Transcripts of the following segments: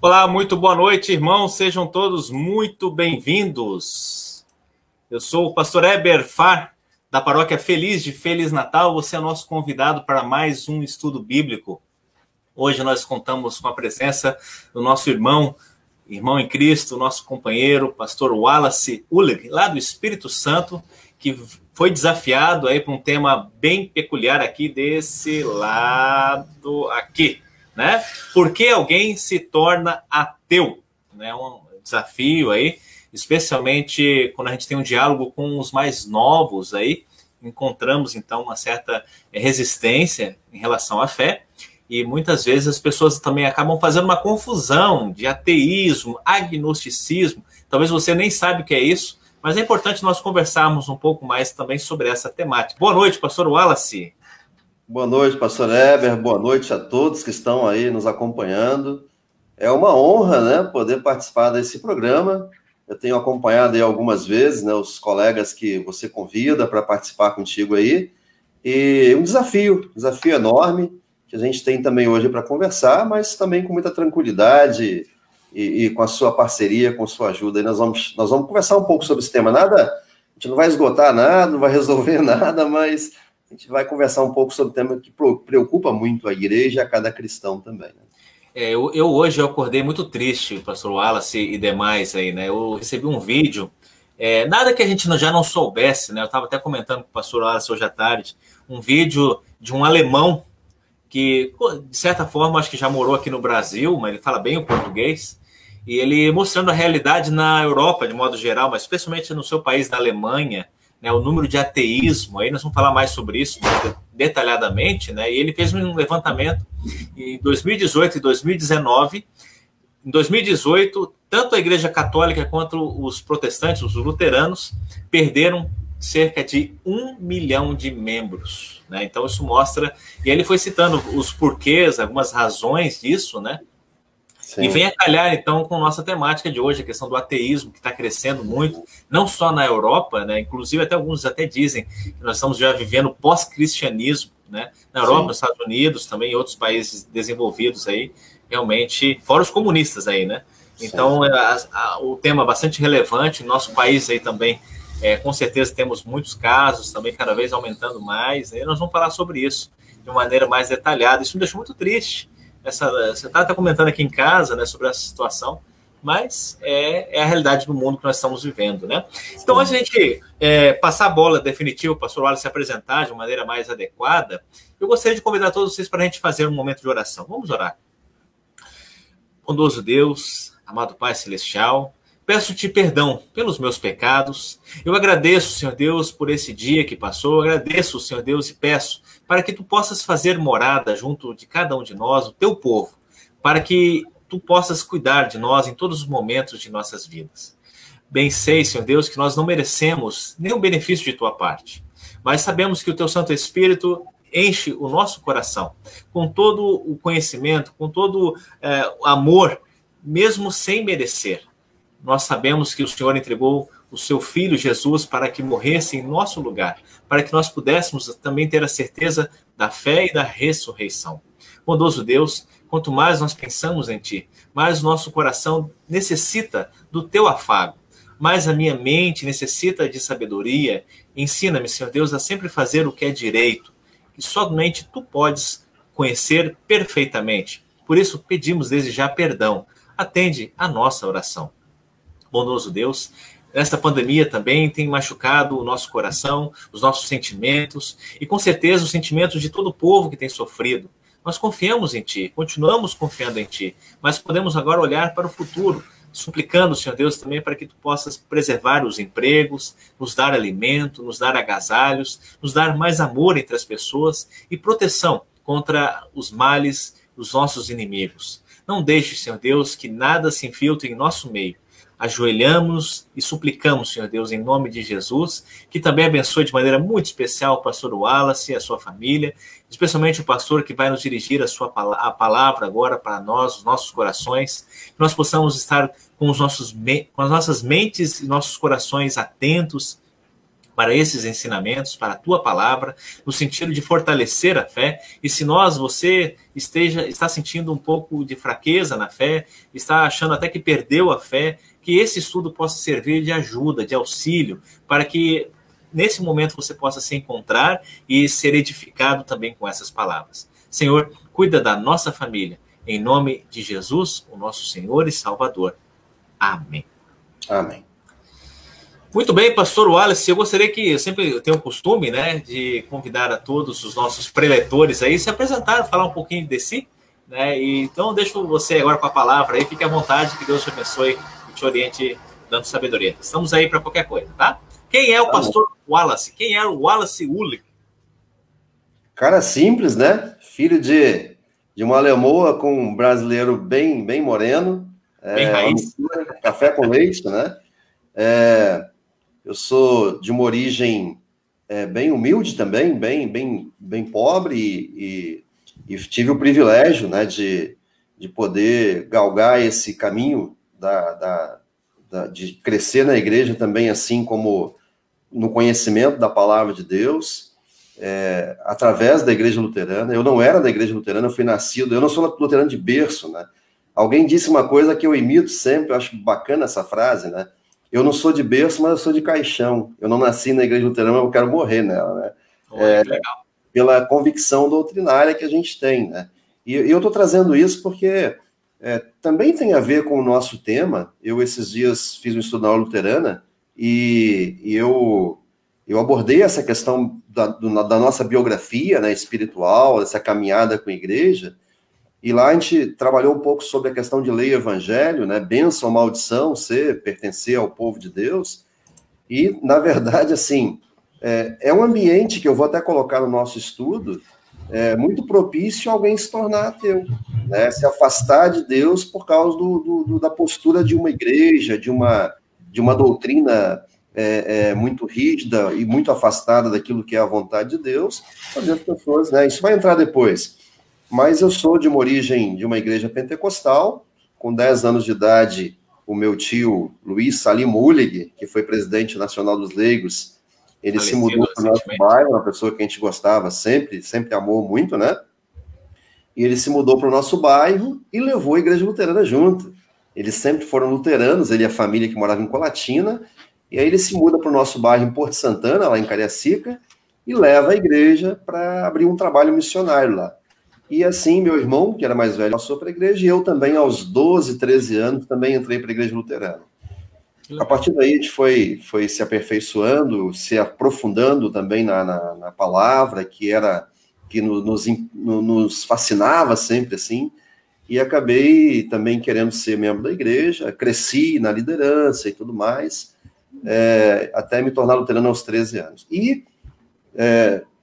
Olá, muito boa noite, irmãos. Sejam todos muito bem-vindos. Eu sou o pastor Heber Far, da paróquia Feliz de Feliz Natal. Você é nosso convidado para mais um estudo bíblico. Hoje nós contamos com a presença do nosso irmão em Cristo, nosso companheiro, pastor Wallace Ulrich, lá do Espírito Santo, que foi desafiado aí para um tema bem peculiar aqui desse lado aqui, né? Por que alguém se torna ateu? Né? Um desafio aí, especialmente quando a gente tem um diálogo com os mais novos aí, encontramos então uma certa resistência em relação à fé, e muitas vezes as pessoas também acabam fazendo uma confusão de ateísmo, agnosticismo. Talvez você nem saiba o que é isso, mas é importante nós conversarmos um pouco mais também sobre essa temática. Boa noite, pastor Wallace. Boa noite, pastor Heber. Boa noite a todos que estão aí nos acompanhando. É uma honra, né, poder participar desse programa. Eu tenho acompanhado aí algumas vezes, né, os colegas que você convida para participar contigo aí. E um desafio enorme que a gente tem também hoje para conversar, mas também com muita tranquilidade e com a sua parceria, com sua ajuda. E nós vamos conversar um pouco sobre esse tema. A gente não vai esgotar nada, não vai resolver nada, mas a gente vai conversar um pouco sobre o tema que preocupa muito a igreja e a cada cristão também. Né? Hoje eu acordei muito triste, pastor Wallace e demais aí, né? Eu recebi um vídeo, nada que a gente já não soubesse, né? Eu estava até comentando com o pastor Wallace hoje à tarde, um vídeo de um alemão que, de certa forma, acho que já morou aqui no Brasil, mas ele fala bem o português, e ele mostrando a realidade na Europa, de modo geral, mas especialmente no seu país, na Alemanha, né, o número de ateísmo, aí nós vamos falar mais sobre isso detalhadamente, né, e ele fez um levantamento em 2018 e 2019. Em 2018, tanto a Igreja Católica quanto os protestantes, os luteranos, perderam cerca de 1 milhão de membros, né? Então isso mostra, e ele foi citando os porquês, algumas razões disso, né? Sim. E vem a calhar então com nossa temática de hoje, a questão do ateísmo, que está crescendo muito, não só na Europa, né? Inclusive até alguns até dizem que nós estamos já vivendo pós-cristianismo, né? Na Europa, sim, nos Estados Unidos, também em outros países desenvolvidos aí, realmente, fora os comunistas aí, né? Então o tema é bastante relevante, nosso país aí também, com certeza temos muitos casos, também cada vez aumentando mais, e nós vamos falar sobre isso de uma maneira mais detalhada. Isso me deixou muito triste. Você está até comentando aqui em casa, né, sobre essa situação, mas é a realidade do mundo que nós estamos vivendo, né? Então, antes de a gente passar a bola definitiva, o pastor Wallace se apresentar de uma maneira mais adequada, eu gostaria de convidar todos vocês para a gente fazer um momento de oração. Vamos orar. Bondoso Deus, amado Pai Celestial, peço-te perdão pelos meus pecados. Eu agradeço, Senhor Deus, por esse dia que passou. Eu agradeço, Senhor Deus, e peço para que tu possas fazer morada junto de cada um de nós, o teu povo, para que tu possas cuidar de nós em todos os momentos de nossas vidas. Bem sei, Senhor Deus, que nós não merecemos nenhum benefício de tua parte, mas sabemos que o teu Santo Espírito enche o nosso coração com todo o conhecimento, com todo o amor, mesmo sem merecer. Nós sabemos que o Senhor entregou o seu Filho Jesus para que morresse em nosso lugar, para que nós pudéssemos também ter a certeza da fé e da ressurreição. Bondoso Deus, quanto mais nós pensamos em Ti, mais o nosso coração necessita do Teu afago, mais a minha mente necessita de sabedoria. Ensina-me, Senhor Deus, a sempre fazer o que é direito, que somente Tu podes conhecer perfeitamente. Por isso, pedimos desde já perdão. Atende a nossa oração. Bondoso Deus, esta pandemia também tem machucado o nosso coração, os nossos sentimentos, e com certeza os sentimentos de todo o povo que tem sofrido. Nós confiamos em Ti, continuamos confiando em Ti, mas podemos agora olhar para o futuro, suplicando, Senhor Deus, também para que Tu possas preservar os empregos, nos dar alimento, nos dar agasalhos, nos dar mais amor entre as pessoas e proteção contra os males dos nossos inimigos. Não deixe, Senhor Deus, que nada se infiltre em nosso meio. Ajoelhamos e suplicamos, Senhor Deus, em nome de Jesus, que também abençoe de maneira muito especial o pastor Wallace e a sua família, especialmente o pastor que vai nos dirigir a palavra agora para nós, os nossos corações, que nós possamos estar com as nossas mentes e nossos corações atentos para esses ensinamentos, para a tua palavra, no sentido de fortalecer a fé. E se você está sentindo um pouco de fraqueza na fé, está achando até que perdeu a fé, que esse estudo possa servir de ajuda, de auxílio, para que nesse momento você possa se encontrar e ser edificado também com essas palavras. Senhor, cuida da nossa família. Em nome de Jesus, o nosso Senhor e Salvador. Amém. Amém. Muito bem, pastor Wallace, eu gostaria que, eu sempre tenho o costume, né, de convidar a todos os nossos preletores aí, se apresentar, falar um pouquinho de si, né, e então deixo você agora com a palavra aí, fique à vontade, que Deus te abençoe e te oriente dando sabedoria. Estamos aí para qualquer coisa, tá? Quem é o pastor Wallace? Quem é o Wallace Uhlig? Cara simples, né? Filho de uma lemoa com um brasileiro bem moreno. Bem raiz. Café com leite, né? Eu sou de uma origem bem humilde também, bem pobre, e tive o privilégio, né, de poder galgar esse caminho de crescer na igreja também, assim como no conhecimento da palavra de Deus, através da igreja luterana. Eu não era da igreja luterana, eu fui nascido, eu não sou luterano de berço, né? Alguém disse uma coisa que eu imito sempre, eu acho bacana essa frase, né? Eu não sou de berço, mas eu sou de caixão. Eu não nasci na igreja luterana, mas eu quero morrer nela, né? Legal. Pela convicção doutrinária que a gente tem, né? E eu estou trazendo isso porque também tem a ver com o nosso tema. Eu, esses dias, fiz um estudo na aula luterana e eu abordei essa questão da nossa biografia, né, espiritual, essa caminhada com a igreja. E lá a gente trabalhou um pouco sobre a questão de lei e evangelho, né? Bênção, maldição, pertencer ao povo de Deus. E, na verdade, assim, é um ambiente que eu vou até colocar no nosso estudo, muito propício a alguém se tornar ateu, né? Se afastar de Deus por causa da postura de uma igreja, de uma doutrina muito rígida e muito afastada daquilo que é a vontade de Deus, fazendo pessoas, né? Isso vai entrar depois. Mas eu sou de uma origem de uma igreja pentecostal. Com 10 anos de idade, o meu tio Luiz Salim Uhlig, que foi presidente nacional dos leigos, ele se mudou para o nosso bairro, uma pessoa que a gente gostava sempre amou muito, né? E ele se mudou para o nosso bairro e levou a igreja luterana junto. Eles sempre foram luteranos, ele e a família que morava em Colatina, e aí ele se muda para o nosso bairro em Porto Santana, lá em Cariacica, e leva a igreja para abrir um trabalho missionário lá. E assim, meu irmão, que era mais velho, passou para a igreja, e eu também, aos 12, 13 anos, também entrei para a igreja luterana. A partir daí, a gente foi se aperfeiçoando, se aprofundando também na palavra, que nos fascinava sempre, assim, e acabei também querendo ser membro da igreja, cresci na liderança e tudo mais, até me tornar luterano aos 13 anos. E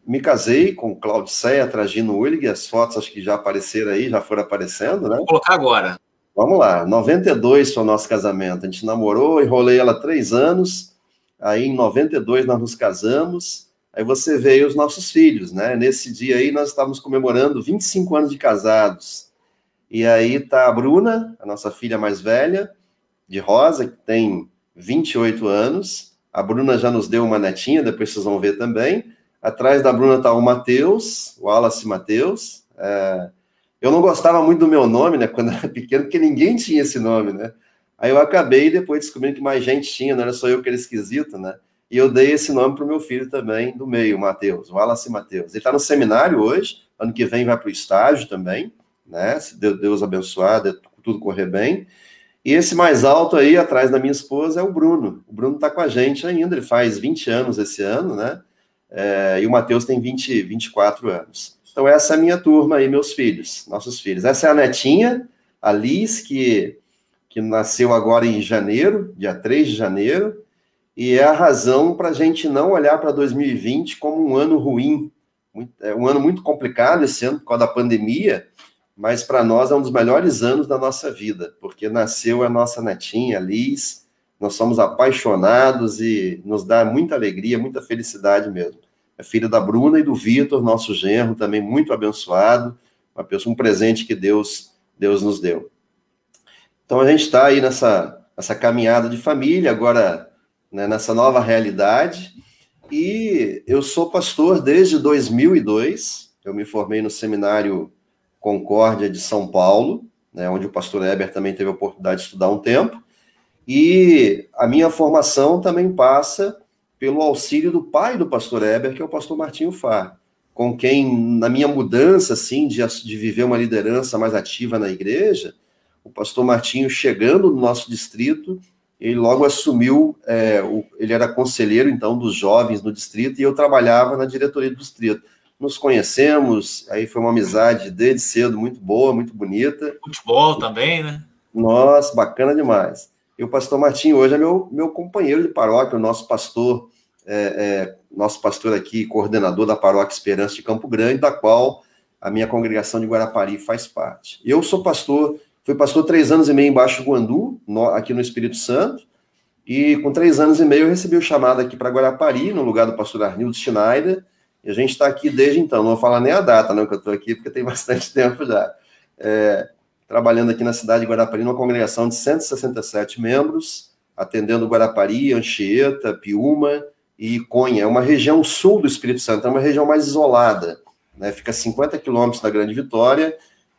me casei com Claudiceia Tragino Uhlig, as fotos acho que já apareceram aí, já foram aparecendo, né? Vou colocar agora. Vamos lá, 92 foi o nosso casamento, a gente namorou, enrolei ela 3 anos, aí em 92 nós nos casamos, aí você vê aí os nossos filhos, né? Nesse dia aí nós estávamos comemorando 25 anos de casados, e aí tá a Bruna, a nossa filha mais velha, de rosa, que tem 28 anos, a Bruna já nos deu uma netinha, depois vocês vão ver também. Atrás da Bruna está o Matheus, o Wallace Matheus. Eu não gostava muito do meu nome, né, quando eu era pequeno, porque ninguém tinha esse nome, né? Aí eu acabei depois descobrindo que mais gente tinha, não era só eu que era esquisito, né? E eu dei esse nome para o meu filho também, do meio, Matheus, o Wallace Matheus. Ele está no seminário hoje, ano que vem vai para o estágio também, né? Se Deus abençoar, tudo correr bem. E esse mais alto aí, atrás da minha esposa, é o Bruno. O Bruno está com a gente ainda, ele faz 20 anos esse ano, né? E o Matheus tem 24 anos. Então, essa é a minha turma aí, meus filhos, nossos filhos. Essa é a netinha, a Liz, que nasceu agora em janeiro, dia 3 de janeiro, e é a razão para a gente não olhar para 2020 como um ano ruim. Um ano muito complicado esse ano, por causa da pandemia, mas para nós é um dos melhores anos da nossa vida, porque nasceu a nossa netinha, a Liz. Nós somos apaixonados e nos dá muita alegria, muita felicidade mesmo. É filha da Bruna e do Vitor, nosso genro, também muito abençoado, um presente que Deus nos deu. Então a gente está aí nessa caminhada de família, agora, né, nessa nova realidade, E eu sou pastor desde 2002. Eu me formei no Seminário Concórdia de São Paulo, né, onde o pastor Heber também teve a oportunidade de estudar um tempo. E a minha formação também passa pelo auxílio do pai do pastor Heber, que é o pastor Martinho Far, com quem, na minha mudança, assim, de viver uma liderança mais ativa na igreja, o pastor Martinho, chegando no nosso distrito, ele logo assumiu, ele era conselheiro, então, dos jovens no distrito, e eu trabalhava na diretoria do distrito. Nos conhecemos, aí foi uma amizade desde cedo muito boa, muito bonita. Futebol também, né? Nossa, bacana demais. E o pastor Martinho hoje é meu companheiro de paróquia, o nosso pastor aqui, coordenador da Paróquia Esperança de Campo Grande, da qual a minha congregação de Guarapari faz parte. Eu sou pastor, fui pastor 3 anos e meio em Baixo Guandu, aqui no Espírito Santo, e com 3 anos e meio eu recebi o chamado aqui para Guarapari, no lugar do pastor Arnildo Schneider, e a gente está aqui desde então. Não vou falar nem a data, né, que eu estou aqui, porque tem bastante tempo já. Trabalhando aqui na cidade de Guarapari, numa congregação de 167 membros, atendendo Guarapari, Anchieta, Piúma e Conha. É uma região sul do Espírito Santo, é uma região mais isolada, né? Fica a 50 quilômetros da Grande Vitória,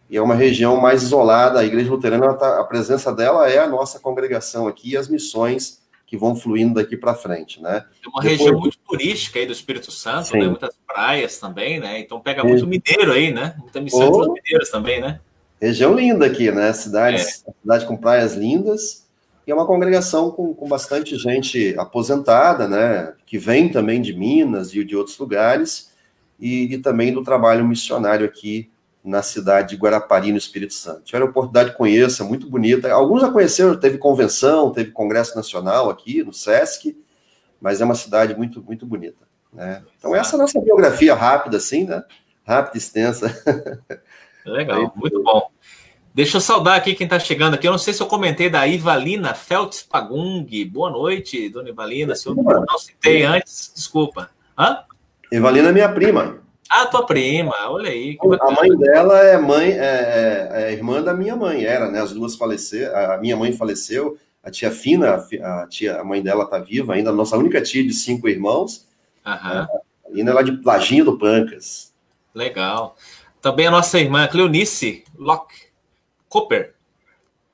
e é uma região mais isolada. A Igreja Luterana, a presença dela é a nossa congregação aqui, e as missões que vão fluindo daqui para frente, né? É uma região muito turística aí do Espírito Santo, né? Muitas praias também, né? Então pega muito mineiro aí, né? Muita missão dos mineiros também, né? Região linda aqui, né? Cidade com praias lindas, e é uma congregação com bastante gente aposentada, né? Que vem também de Minas e de outros lugares, e também do trabalho missionário aqui na cidade de Guarapari, no Espírito Santo. Tiveram a oportunidade, conheça, muito bonita. Alguns já conheceram, teve convenção, teve congresso nacional aqui no SESC, mas é uma cidade muito, muito bonita, né? Então essa é a nossa biografia rápida, assim, né? Rápida, extensa. Legal, muito bom. Deixa eu saudar aqui quem está chegando aqui. Eu não sei se eu comentei da Ivalina Feltz Pagung. Boa noite, dona Ivalina. Se eu não citei antes, desculpa. Hã? Ivalina é minha prima. Ah, tua prima, olha aí. A mãe dela é irmã da minha mãe, era, né? As duas faleceram. A minha mãe faleceu, a tia Fina, a mãe dela está viva ainda, a nossa única tia de 5 irmãos. A Ivalina é lá de Lajinha do Pancas. Legal. Também a nossa irmã Cleonice Locke Cooper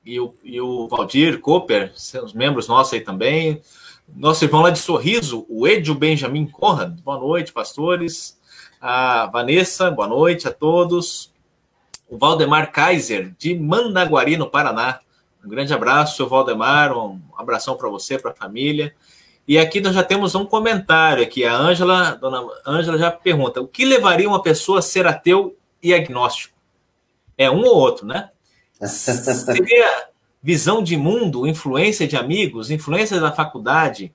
e o Valdir Cooper, os membros nossos aí também. Nosso irmão lá de Sorriso, o Edio Benjamin Conrad. Boa noite, pastores. A Vanessa, boa noite a todos. O Valdemar Kaiser, de Mandaguari, no Paraná. Um grande abraço, seu Valdemar. Um abração para você, para a família. E aqui nós já temos um comentário aqui. A dona Ângela já pergunta: o que levaria uma pessoa a ser ateu e agnóstico? É um ou outro, né? Seria visão de mundo, influência de amigos, influência da faculdade,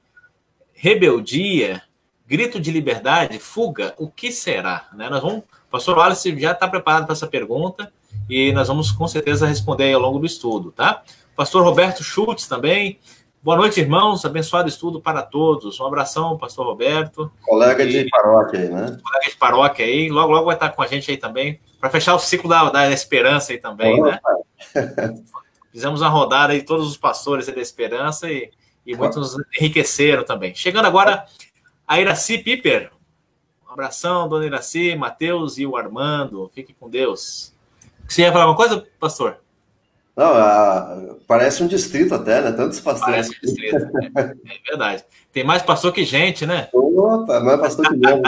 rebeldia, grito de liberdade, fuga? O que será? Né? O pastor Wallace já está preparado para essa pergunta e nós vamos com certeza responder ao longo do estudo, tá? Pastor Roberto Schultz também. Boa noite, irmãos. Abençoado estudo para todos. Um abração, pastor Roberto. Colega de paróquia aí, né? Colega de paróquia aí. Logo, logo vai estar com a gente aí também, para fechar o ciclo da esperança aí também, né? Fizemos a rodada aí, todos os pastores da esperança e muitos nos enriqueceram também. Chegando agora a Iraci Piper. Um abração, dona Iraci, Mateus e o Armando. Fique com Deus. Você ia falar uma coisa, pastor? Não, parece um distrito até, né? Tantos pastores. Parece um distrito, é verdade. Tem mais pastor que gente, né? Opa, mais pastor que gente.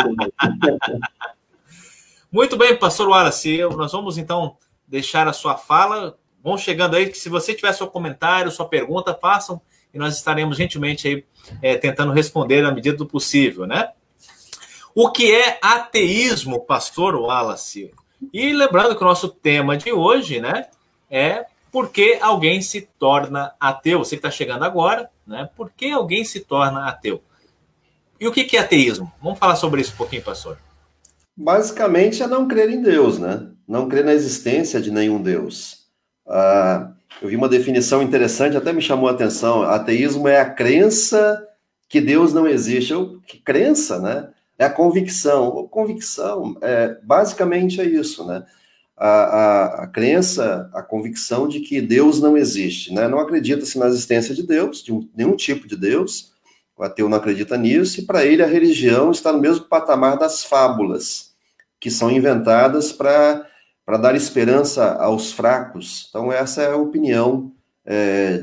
Muito bem, pastor Wallace. Nós vamos, então, deixar a sua fala. Vão chegando aí, que se você tiver seu comentário, sua pergunta, façam, e nós estaremos gentilmente aí tentando responder na medida do possível, né? O que é ateísmo, pastor Wallace? E lembrando que o nosso tema de hoje, né, é por que alguém se torna ateu. Você que está chegando agora, né? Por que alguém se torna ateu? E o que é ateísmo? Vamos falar sobre isso um pouquinho, pastor. Basicamente é não crer em Deus, né? Não crer na existência de nenhum Deus. Eu vi uma definição interessante, até me chamou a atenção. Ateísmo é a crença que Deus não existe. Que crença, né? É a convicção. Convicção, basicamente é isso, né? A crença, a convicção de que Deus não existe, né? Não acredita-se na existência de Deus, de nenhum tipo de Deus, O ateu não acredita nisso, e para ele a religião está no mesmo patamar das fábulas, que são inventadas para dar esperança aos fracos. Então, essa é a opinião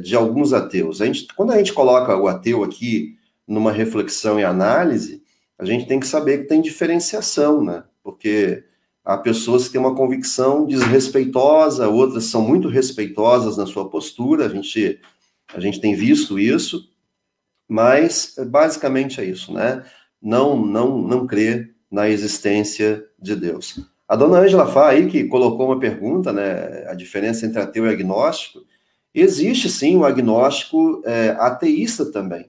de alguns ateus. Quando a gente coloca o ateu aqui numa reflexão e análise, a gente tem que saber que tem diferenciação, né? Porque há pessoas que têm uma convicção desrespeitosa, outras são muito respeitosas na sua postura, a gente tem visto isso, mas basicamente é isso, né? Não crer na existência de Deus. A dona Ângela Fá aí, que colocou uma pergunta, né? A diferença entre ateu e agnóstico. Existe sim o agnóstico ateísta também.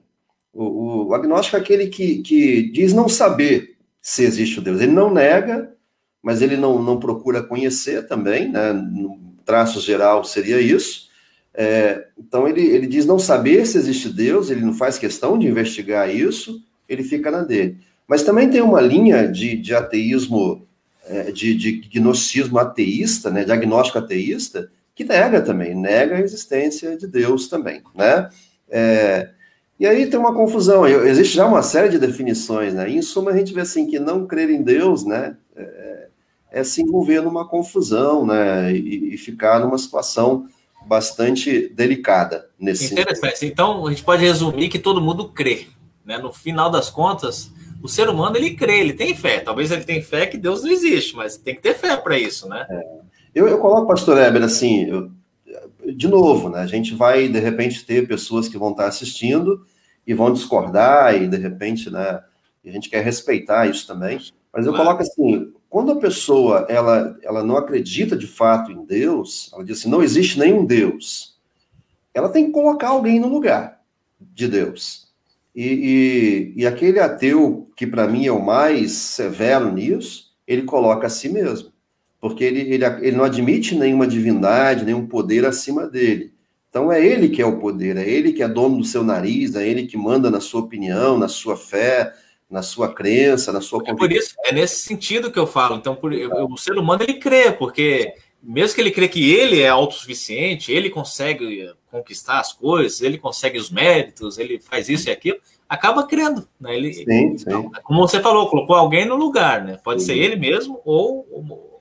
O agnóstico é aquele que diz não saber se existe o Deus. Ele não nega, mas ele não procura conhecer também, né? No traço geral seria isso. Então ele diz não saber se existe Deus, ele não faz questão de investigar isso, ele fica na dele. Mas também tem uma linha de ateísmo, de gnosticismo ateísta, né? De agnóstico ateísta, que nega a existência de Deus também, né? E aí tem uma confusão, existe já uma série de definições, né? E, em suma, a gente vê assim, que não crer em Deus, né, se envolver numa confusão, né, e ficar numa situação bastante delicada nesse Interessante. Sentido. Então, a gente pode resumir que todo mundo crê, né? No final das contas, o ser humano, ele crê, ele tem fé. Talvez ele tenha fé que Deus não existe, mas tem que ter fé para isso, né? Eu coloco, pastor Heber, assim, de novo, né? A gente vai, de repente, ter pessoas que vão estar assistindo e vão discordar, e, de repente, né, a gente quer respeitar isso também. Mas eu coloco assim, quando a pessoa, ela não acredita de fato em Deus, ela diz assim, não existe nenhum Deus, ela tem que colocar alguém no lugar de Deus. E aquele ateu, que para mim é o mais severo nisso, ele coloca a si mesmo. Porque ele não admite nenhuma divindade, nenhum poder acima dele. Então é ele que é o poder, é ele que é dono do seu nariz, é ele que manda na sua opinião, na sua fé, na sua crença, na sua convicção. Por isso, é nesse sentido que eu falo. Então, o ser humano, ele crê, porque mesmo que ele crê que ele é autossuficiente, ele consegue conquistar as coisas, ele consegue os méritos, ele faz isso e aquilo, acaba crendo. Né? Sim. Como você falou, colocou alguém no lugar, né? Pode ser ele mesmo ou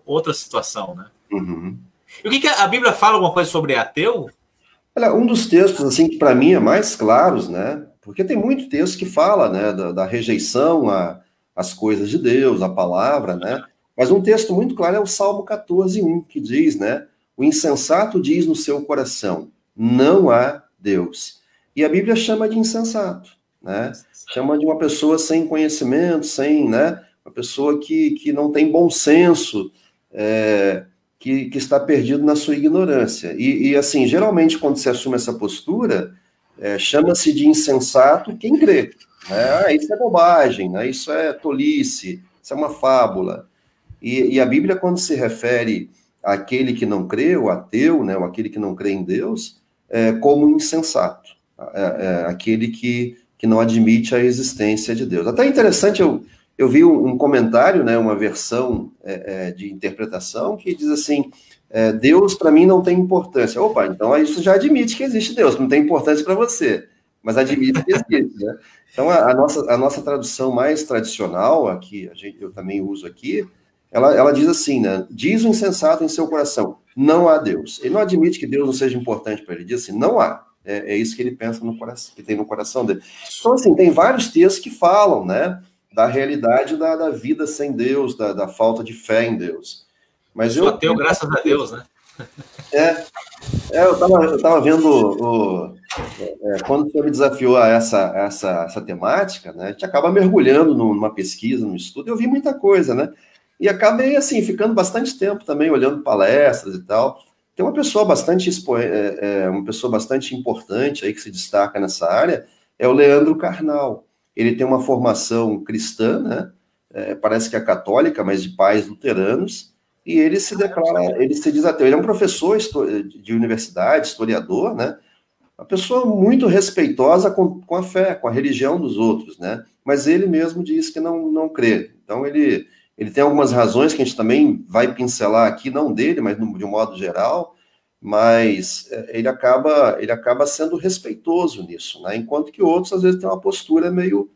outra situação, né? Uhum. E o que a Bíblia fala alguma coisa sobre ateu? Olha, um dos textos, assim, que para mim é mais claros, né? Porque tem muito texto que fala, né, da rejeição às coisas de Deus, à palavra, né? Mas um texto muito claro é o Salmo 14:1, que diz, né? O insensato diz no seu coração, não há Deus. E a Bíblia chama de insensato, né? Chama de uma pessoa sem conhecimento, né? Uma pessoa que não tem bom senso, que está perdido na sua ignorância. E assim, geralmente, quando se assume essa postura, chama-se de insensato quem crê. Né? Isso é bobagem, né? Isso é tolice, isso é uma fábula. E a Bíblia, quando se refere àquele que não crê, o ateu, né? Ou aquele que não crê em Deus, como insensato. Aquele que não admite a existência de Deus. Até interessante, eu vi um comentário, né, uma versão de interpretação que diz assim, Deus para mim não tem importância. Opa, então isso já admite que existe Deus, não tem importância para você, mas admite que existe, né? Então a nossa tradução mais tradicional, aqui, eu também uso aqui, ela diz assim, né, diz o insensato em seu coração, não há Deus. Ele não admite que Deus não seja importante para ele, diz assim, não há. É isso que ele pensa no coração, que tem no coração dele. Então, assim, tem vários textos que falam, né, da realidade da vida sem Deus, da falta de fé em Deus. Mas eu ateu, graças a Deus, né? Eu tava vendo quando você me desafiou a essa temática, né? A gente acaba mergulhando numa pesquisa, num estudo, eu vi muita coisa, né? E acabei, assim, ficando bastante tempo também olhando palestras e tal. Tem uma pessoa bastante importante aí que se destaca nessa área, é o Leandro Carnal. Ele tem uma formação cristã, né? Parece que é católica, mas de pais luteranos, e ele se diz ateu. Ele é um professor de universidade, historiador, né? Uma pessoa muito respeitosa com a fé, com a religião dos outros, né? Mas ele mesmo diz que não crê. Então, ele tem algumas razões que a gente também vai pincelar aqui, não dele, mas de um modo geral, mas ele acaba sendo respeitoso nisso, né? Enquanto que outros, às vezes, têm uma postura meio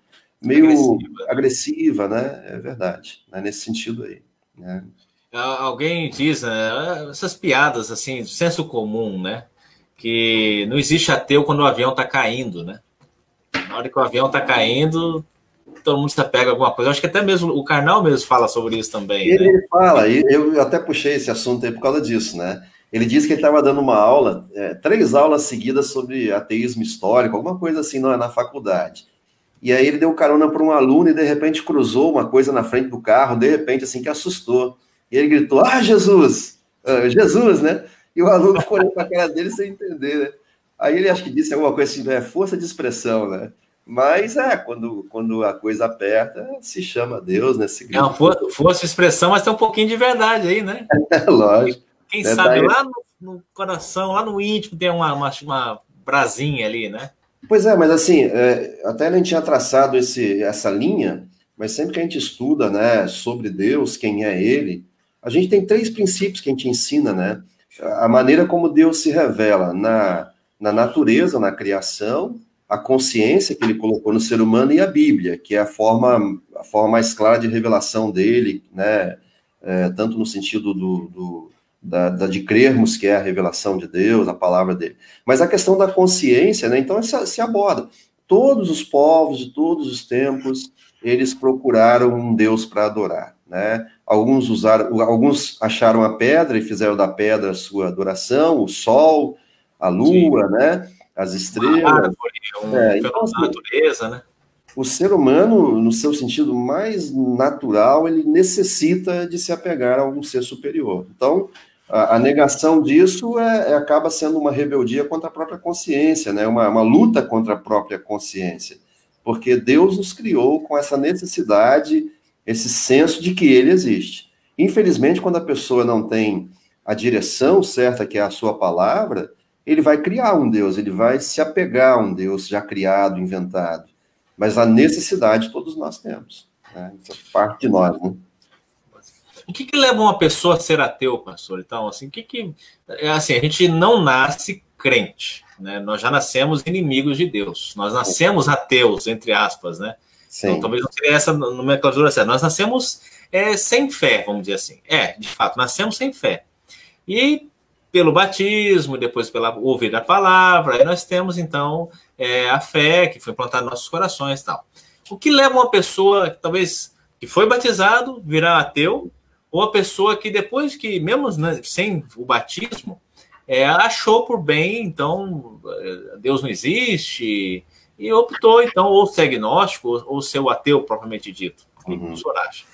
agressiva, né? É verdade, né? Nesse sentido aí, né? Alguém diz, né, essas piadas, assim, do senso comum, né? Que não existe ateu quando o avião está caindo, né? Na hora que o avião está caindo, todo mundo se apega a alguma coisa. Eu acho que até mesmo o Karnal mesmo fala sobre isso também, né? Ele fala, e eu até puxei esse assunto aí por causa disso, né? Ele disse que ele estava dando uma aula, 3 aulas seguidas sobre ateísmo histórico, alguma coisa assim na faculdade. E aí ele deu carona para um aluno e de repente cruzou uma coisa na frente do carro, de repente assim que assustou. E ele gritou: "Ah, Jesus! Jesus, né?" E o aluno ficou olhando para a cara dele sem entender, né? Aí ele acho que disse alguma coisa assim, força de expressão, né? Mas quando a coisa aperta, se chama Deus, né? Se É uma força de expressão, mas tem um pouquinho de verdade aí, né? lógico. Quem Né? sabe lá no coração, lá no íntimo, tem uma brasinha ali, né? Pois é, mas assim, até a gente tinha traçado essa linha, mas sempre que a gente estuda, né, sobre Deus, quem é Ele, a gente tem 3 princípios que a gente ensina, né? A maneira como Deus se revela na natureza, na criação, a consciência que Ele colocou no ser humano e a Bíblia, que é a forma mais clara de revelação dele, né? Tanto no sentido de crermos que é a revelação de Deus, a palavra dele. Mas a questão da consciência, né? Então se aborda. Todos os povos de todos os tempos, eles procuraram um Deus para adorar, né? Alguns acharam a pedra e fizeram da pedra a sua adoração, o sol, a lua, sim, né? As estrelas. Uma árvore, então, assim, natureza, né? O ser humano, no seu sentido mais natural, ele necessita de se apegar a algum ser superior. Então, a negação disso acaba sendo uma rebeldia contra a própria consciência, né? Uma luta contra a própria consciência, porque Deus nos criou com essa necessidade, esse senso de que Ele existe. Infelizmente, quando a pessoa não tem a direção certa, que é a sua palavra, ele vai criar um Deus, ele vai se apegar a um Deus já criado, inventado. Mas a necessidade todos nós temos, né? Isso é parte de nós, né? O que leva uma pessoa a ser ateu, pastor? Então, assim, assim, a gente não nasce crente, né? Nós já nascemos inimigos de Deus. Nós nascemos ateus, entre aspas, né? Sim. Então, talvez não seria essa nomenclatura certa. Nós nascemos sem fé, vamos dizer assim. De fato, nascemos sem fé. E pelo batismo, depois pela ouvir a palavra, aí nós temos, então, a fé que foi plantada nos nossos corações e tal. O que leva uma pessoa, talvez, que foi batizado, virar ateu, ou a pessoa que depois que, mesmo sem o batismo, achou por bem, então, Deus não existe, e optou, então, ou ser agnóstico, ou ser o ateu propriamente dito. O que o senhor acha?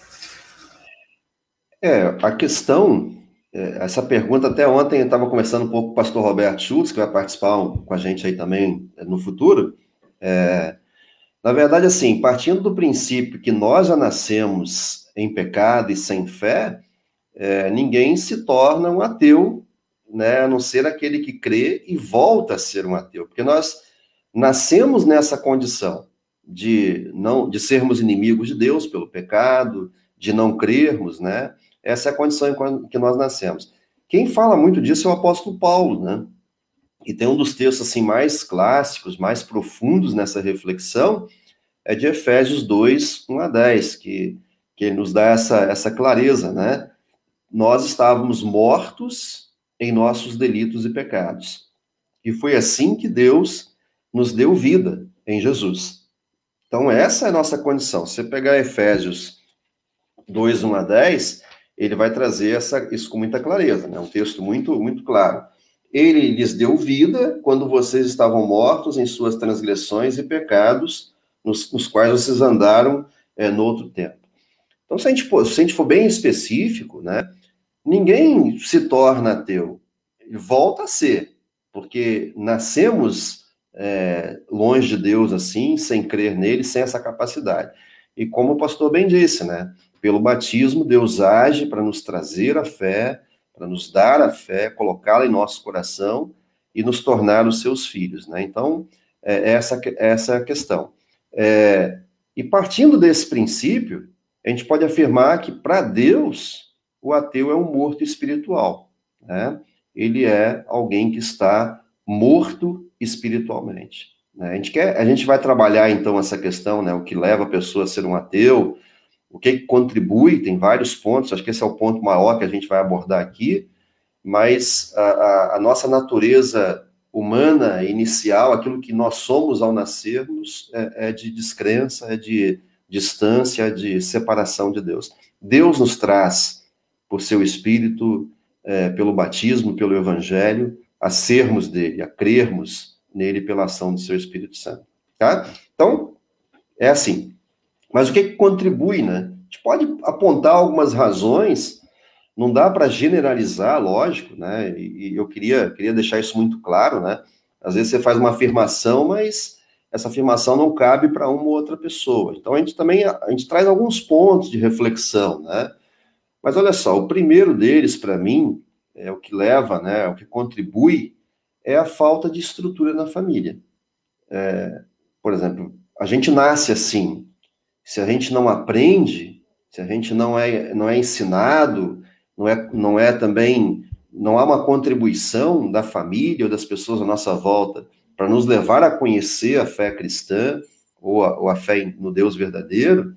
A questão, essa pergunta, até ontem eu estava conversando um pouco com o pastor Roberto Schultz, que vai participar com a gente aí também no futuro. Na verdade, assim, partindo do princípio que nós já nascemos em pecado e sem fé, ninguém se torna um ateu, né, a não ser aquele que crê e volta a ser um ateu, porque nós nascemos nessa condição de sermos inimigos de Deus pelo pecado, de não crermos, né? Essa é a condição em que nós nascemos. Quem fala muito disso é o apóstolo Paulo, né? E tem um dos textos assim mais clássicos, mais profundos nessa reflexão, é de Efésios 2, 1 a 10, que ele nos dá essa clareza, né? Nós estávamos mortos em nossos delitos e pecados. E foi assim que Deus nos deu vida em Jesus. Então, essa é a nossa condição. Se você pegar Efésios 2, 1 a 10, ele vai trazer isso com muita clareza, né? Um texto muito, muito claro. Ele lhes deu vida quando vocês estavam mortos em suas transgressões e pecados, nos quais vocês andaram no outro tempo. Então, se a gente for bem específico, né? Ninguém se torna ateu, ele volta a ser, porque nascemos longe de Deus assim, sem crer nele, sem essa capacidade. E como o pastor bem disse, né? Pelo batismo, Deus age para nos trazer a fé, para nos dar a fé, colocá-la em nosso coração e nos tornar os seus filhos, né? Então, essa é a questão. E partindo desse princípio, a gente pode afirmar que, para Deus, o ateu é um morto espiritual, né? ele é alguém que está morto espiritualmente, né? A gente vai trabalhar, então, essa questão, né, o que leva a pessoa a ser um ateu, o que contribui, tem vários pontos, acho que esse é o ponto maior que a gente vai abordar aqui, mas a nossa natureza humana inicial, aquilo que nós somos ao nascermos, é de descrença, é de distância, de separação de Deus. Deus nos traz, por seu Espírito, pelo batismo, pelo Evangelho, a sermos dele, a crermos nele pela ação do seu Espírito Santo. Tá? Então, é assim. Mas o que contribui, né? A gente pode apontar algumas razões, não dá para generalizar, lógico, né? E eu queria deixar isso muito claro, né? Às vezes você faz uma afirmação, mas essa afirmação não cabe para uma ou outra pessoa. Então a gente traz alguns pontos de reflexão, né? Mas olha só, o primeiro deles, para mim, é o que leva, né? O que contribui é a falta de estrutura na família. Por exemplo, a gente nasce assim. Se a gente não aprende, se a gente não é ensinado, não é também, não há uma contribuição da família ou das pessoas à nossa volta para nos levar a conhecer a fé cristã ou a fé no Deus verdadeiro,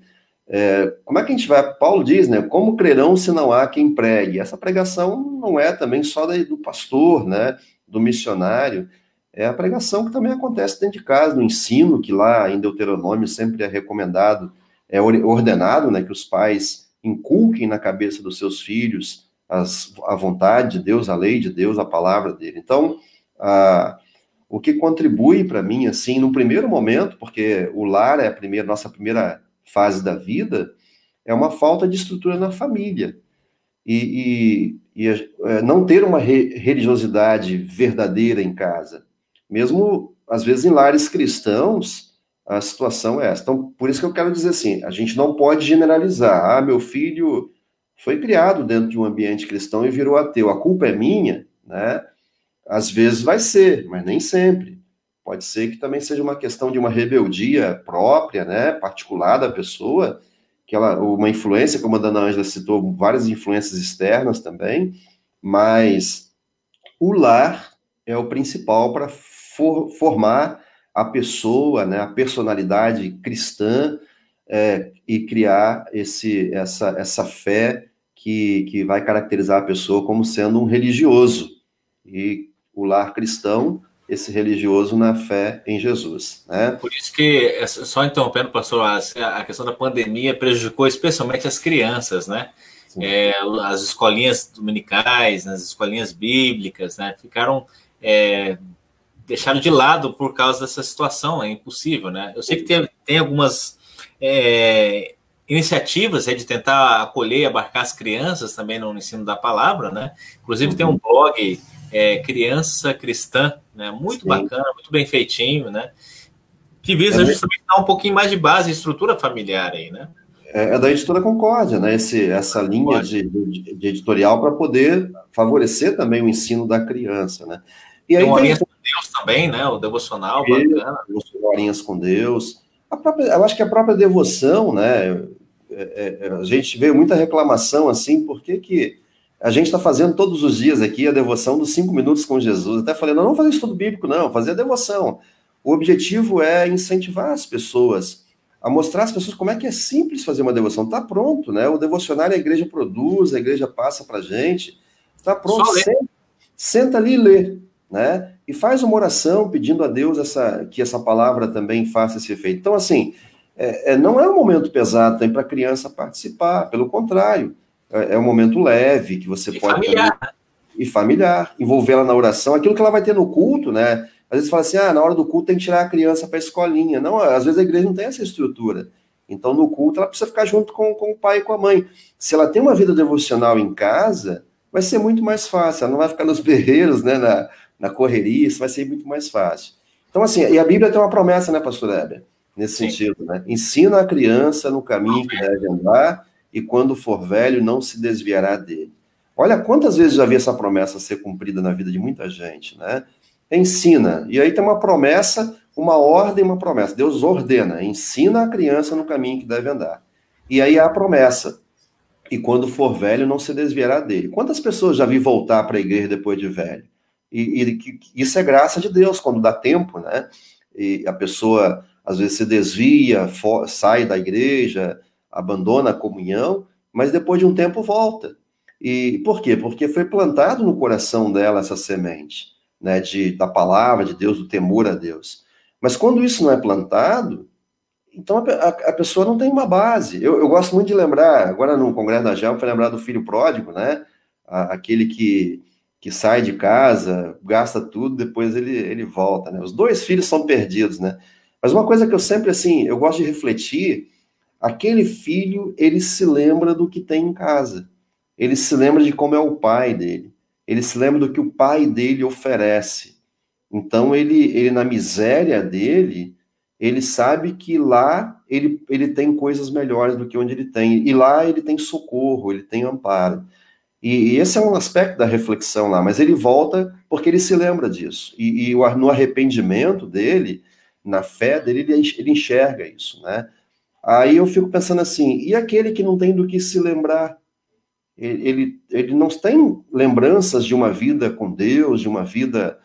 como é que a gente vai? Paulo diz, né? Como crerão se não há quem pregue? Essa pregação não é também só do pastor, né? Do missionário. É a pregação que também acontece dentro de casa, no ensino, que lá em Deuteronômio sempre é recomendado, é ordenado, né, que os pais inculquem na cabeça dos seus filhos a vontade de Deus, a lei de Deus, a palavra dele. Então, o que contribui para mim, assim, no primeiro momento, porque o lar é nossa primeira fase da vida, é uma falta de estrutura na família. E não ter uma religiosidade verdadeira em casa. Mesmo, às vezes, em lares cristãos, a situação é essa. Então, por isso que eu quero dizer assim, a gente não pode generalizar. Meu filho foi criado dentro de um ambiente cristão e virou ateu. A culpa é minha, né? Às vezes vai ser, mas nem sempre. Pode ser que também seja uma questão de uma rebeldia própria, né? Particular da pessoa, uma influência, como a Dona Ângela citou, várias influências externas também, mas o lar é o principal para formar a pessoa, né, a personalidade cristã, e criar essa fé que vai caracterizar a pessoa como sendo um religioso. E o lar cristão, esse religioso na fé em Jesus, né? Por isso que, só interrompendo, pastor, a questão da pandemia prejudicou especialmente as crianças, né? As escolinhas dominicais, as escolinhas bíblicas, né? Ficaram deixaram de lado por causa dessa situação, é impossível, né? Eu sei que tem algumas iniciativas de tentar acolher e abarcar as crianças também no ensino da palavra, né? Inclusive tem um blog, Criança Cristã, né? Muito bacana, muito bem feitinho, né? Que visa justamente dar um pouquinho mais de base e estrutura familiar aí, né? É da Editora Concórdia, né? Essa linha de editorial para poder favorecer também o ensino da criança, né? E aí tem Horinhas com Deus também, né? O devocional, bacana. Horinhas com Deus. Eu acho que a própria devoção, né? A gente vê muita reclamação assim, por que a gente está fazendo todos os dias aqui a devoção dos 5 minutos com Jesus? Até falei, não vamos fazer estudo bíblico, não, fazer a devoção. O objetivo é incentivar as pessoas, a mostrar às pessoas como é que é simples fazer uma devoção. Está pronto, né? O devocionário a igreja produz, a igreja passa para a gente. Está pronto, senta ali e lê, né? E faz uma oração pedindo a Deus que essa palavra também faça esse efeito. Então, assim, não é um momento pesado para a criança participar, pelo contrário, é um momento leve, que você pode... Familiar. E familiar, envolvê-la na oração, aquilo que ela vai ter no culto, né? Às vezes fala assim, na hora do culto tem que tirar a criança para a escolinha. Não, às vezes a igreja não tem essa estrutura. Então, no culto, ela precisa ficar junto com o pai e com a mãe. Se ela tem uma vida devocional em casa, vai ser muito mais fácil. Ela não vai ficar nos berreiros, né, na correria, isso vai ser muito mais fácil. Então, assim, e a Bíblia tem uma promessa, né, pastor Heber? Nesse sentido, né? Ensina a criança no caminho que deve andar e quando for velho não se desviará dele. Olha quantas vezes já vi essa promessa ser cumprida na vida de muita gente, né? Ensina. E aí tem uma promessa, uma ordem e uma promessa. Deus ordena, ensina a criança no caminho que deve andar. E aí há a promessa. e quando for velho não se desviará dele. Quantas pessoas já vi voltar para a igreja depois de velho? Isso é graça de Deus, quando dá tempo, né? E a pessoa, às vezes, se desvia, sai da igreja, abandona a comunhão, mas depois de um tempo volta. E por quê? Porque foi plantado no coração dela essa semente, né, da palavra de Deus, do temor a Deus. Mas quando isso não é plantado, então a pessoa não tem uma base. Eu gosto muito de lembrar, agora no Congresso da GEL, foi lembrar do filho pródigo, né? Aquele que sai de casa, gasta tudo, depois ele volta, né? Os dois filhos são perdidos, né? Mas uma coisa que eu sempre, assim, eu gosto de refletir, aquele filho, ele se lembra do que tem em casa. Ele se lembra de como é o pai dele. Ele se lembra do que o pai dele oferece. Então, ele na miséria dele, ele sabe que lá ele tem coisas melhores do que onde ele tem. E lá ele tem socorro, ele tem amparo. E esse é um aspecto da reflexão lá, mas ele volta porque ele se lembra disso. E no arrependimento dele, na fé dele, ele enxerga isso, né? Aí eu fico pensando assim, e aquele que não tem do que se lembrar? Ele não tem lembranças de uma vida com Deus, de uma vida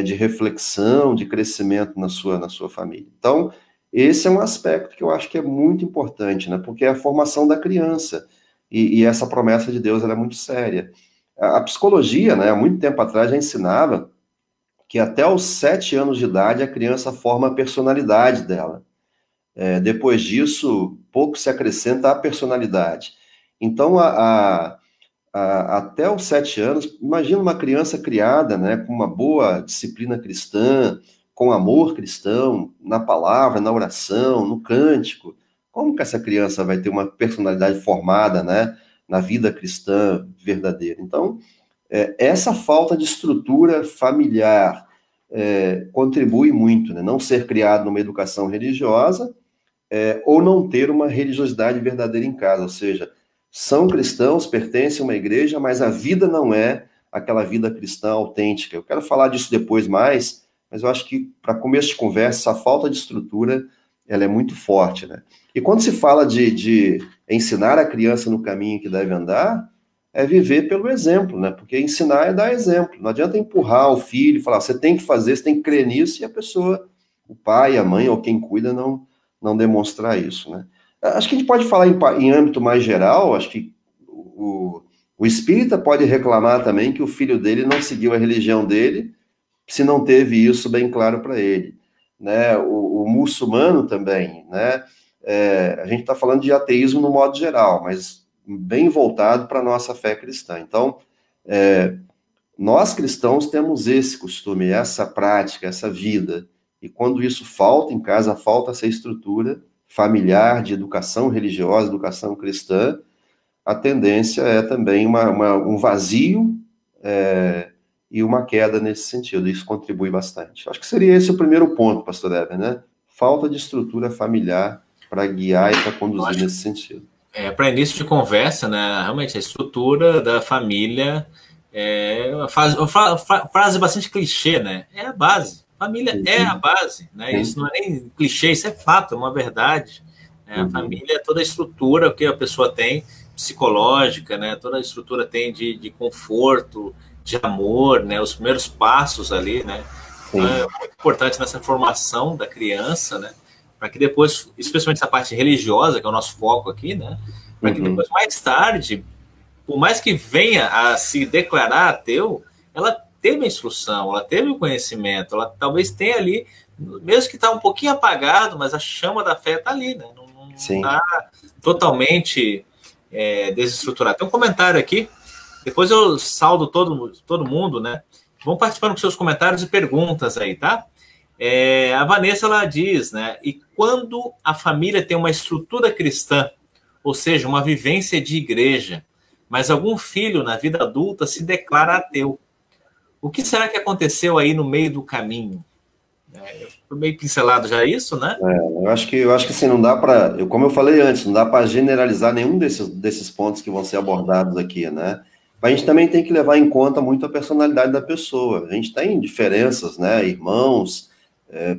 de reflexão, de crescimento na sua família. Então, esse é um aspecto que eu acho que é muito importante, né? Porque é a formação da criança. E essa promessa de Deus ela é muito séria. A psicologia, né, há muito tempo atrás, já ensinava que até os 7 anos de idade a criança forma a personalidade dela. Depois disso, pouco se acrescenta à personalidade. Então, até os 7 anos, imagina uma criança criada, né, com uma boa disciplina cristã, com amor cristão, na palavra, na oração, no cântico. Como que essa criança vai ter uma personalidade formada, né, na vida cristã verdadeira? Então, essa falta de estrutura familiar contribui muito, né? Não ser criado numa educação religiosa ou não ter uma religiosidade verdadeira em casa, ou seja, são cristãos, pertencem a uma igreja, mas a vida não é aquela vida cristã autêntica. Eu quero falar disso depois mais, mas eu acho que, para começo de conversa, essa falta de estrutura, ela é muito forte, né? E quando se fala de ensinar a criança no caminho que deve andar, é viver pelo exemplo, né? Porque ensinar é dar exemplo. Não adianta empurrar o filho e falar, você tem que fazer, você tem que crer nisso, e a pessoa, o pai, a mãe ou quem cuida, não demonstrar isso, né? Acho que a gente pode falar em âmbito mais geral, acho que o espírita pode reclamar também que o filho dele não seguiu a religião dele, se não teve isso bem claro para ele, né? O muçulmano também, né? A gente está falando de ateísmo no modo geral, mas bem voltado para a nossa fé cristã. Então, nós cristãos temos esse costume, essa prática, essa vida, e quando isso falta em casa, falta essa estrutura familiar, de educação religiosa, educação cristã, a tendência é também um vazio e uma queda nesse sentido. Isso contribui bastante. Acho que seria esse o primeiro ponto, pastor Eber, né? Falta de estrutura familiar para guiar e para conduzir nesse sentido. Para início de conversa, né? Realmente a estrutura da família uma frase bastante clichê, né? É a base. Família é a base, né? Isso não é nem clichê, isso é fato, é uma verdade. Né? A família é toda a estrutura que a pessoa tem, psicológica, né? Toda a estrutura tem de conforto, de amor, né? Os primeiros passos ali, né? Então, é muito importante nessa formação da criança, né? Para que depois, especialmente essa parte religiosa, que é o nosso foco aqui, né? Para que depois, mais tarde, por mais que venha a se declarar ateu, ela teve a instrução, ela teve o conhecimento, ela talvez tenha ali, mesmo que está um pouquinho apagado, mas a chama da fé está ali, né? Não está totalmente desestruturado. Tem um comentário aqui, depois eu saldo todo mundo, né? Vão participando com seus comentários e perguntas aí, tá? A Vanessa, ela diz, né? E quando a família tem uma estrutura cristã, ou seja, uma vivência de igreja, mas algum filho na vida adulta se declara ateu, o que será que aconteceu aí no meio do caminho? Foi meio pincelado já isso, né? Eu acho que assim, não dá para, como eu falei antes, não dá para generalizar nenhum desses pontos que vão ser abordados aqui, né? Mas a gente também tem que levar em conta muito a personalidade da pessoa. A gente tem diferenças, né? Irmãos,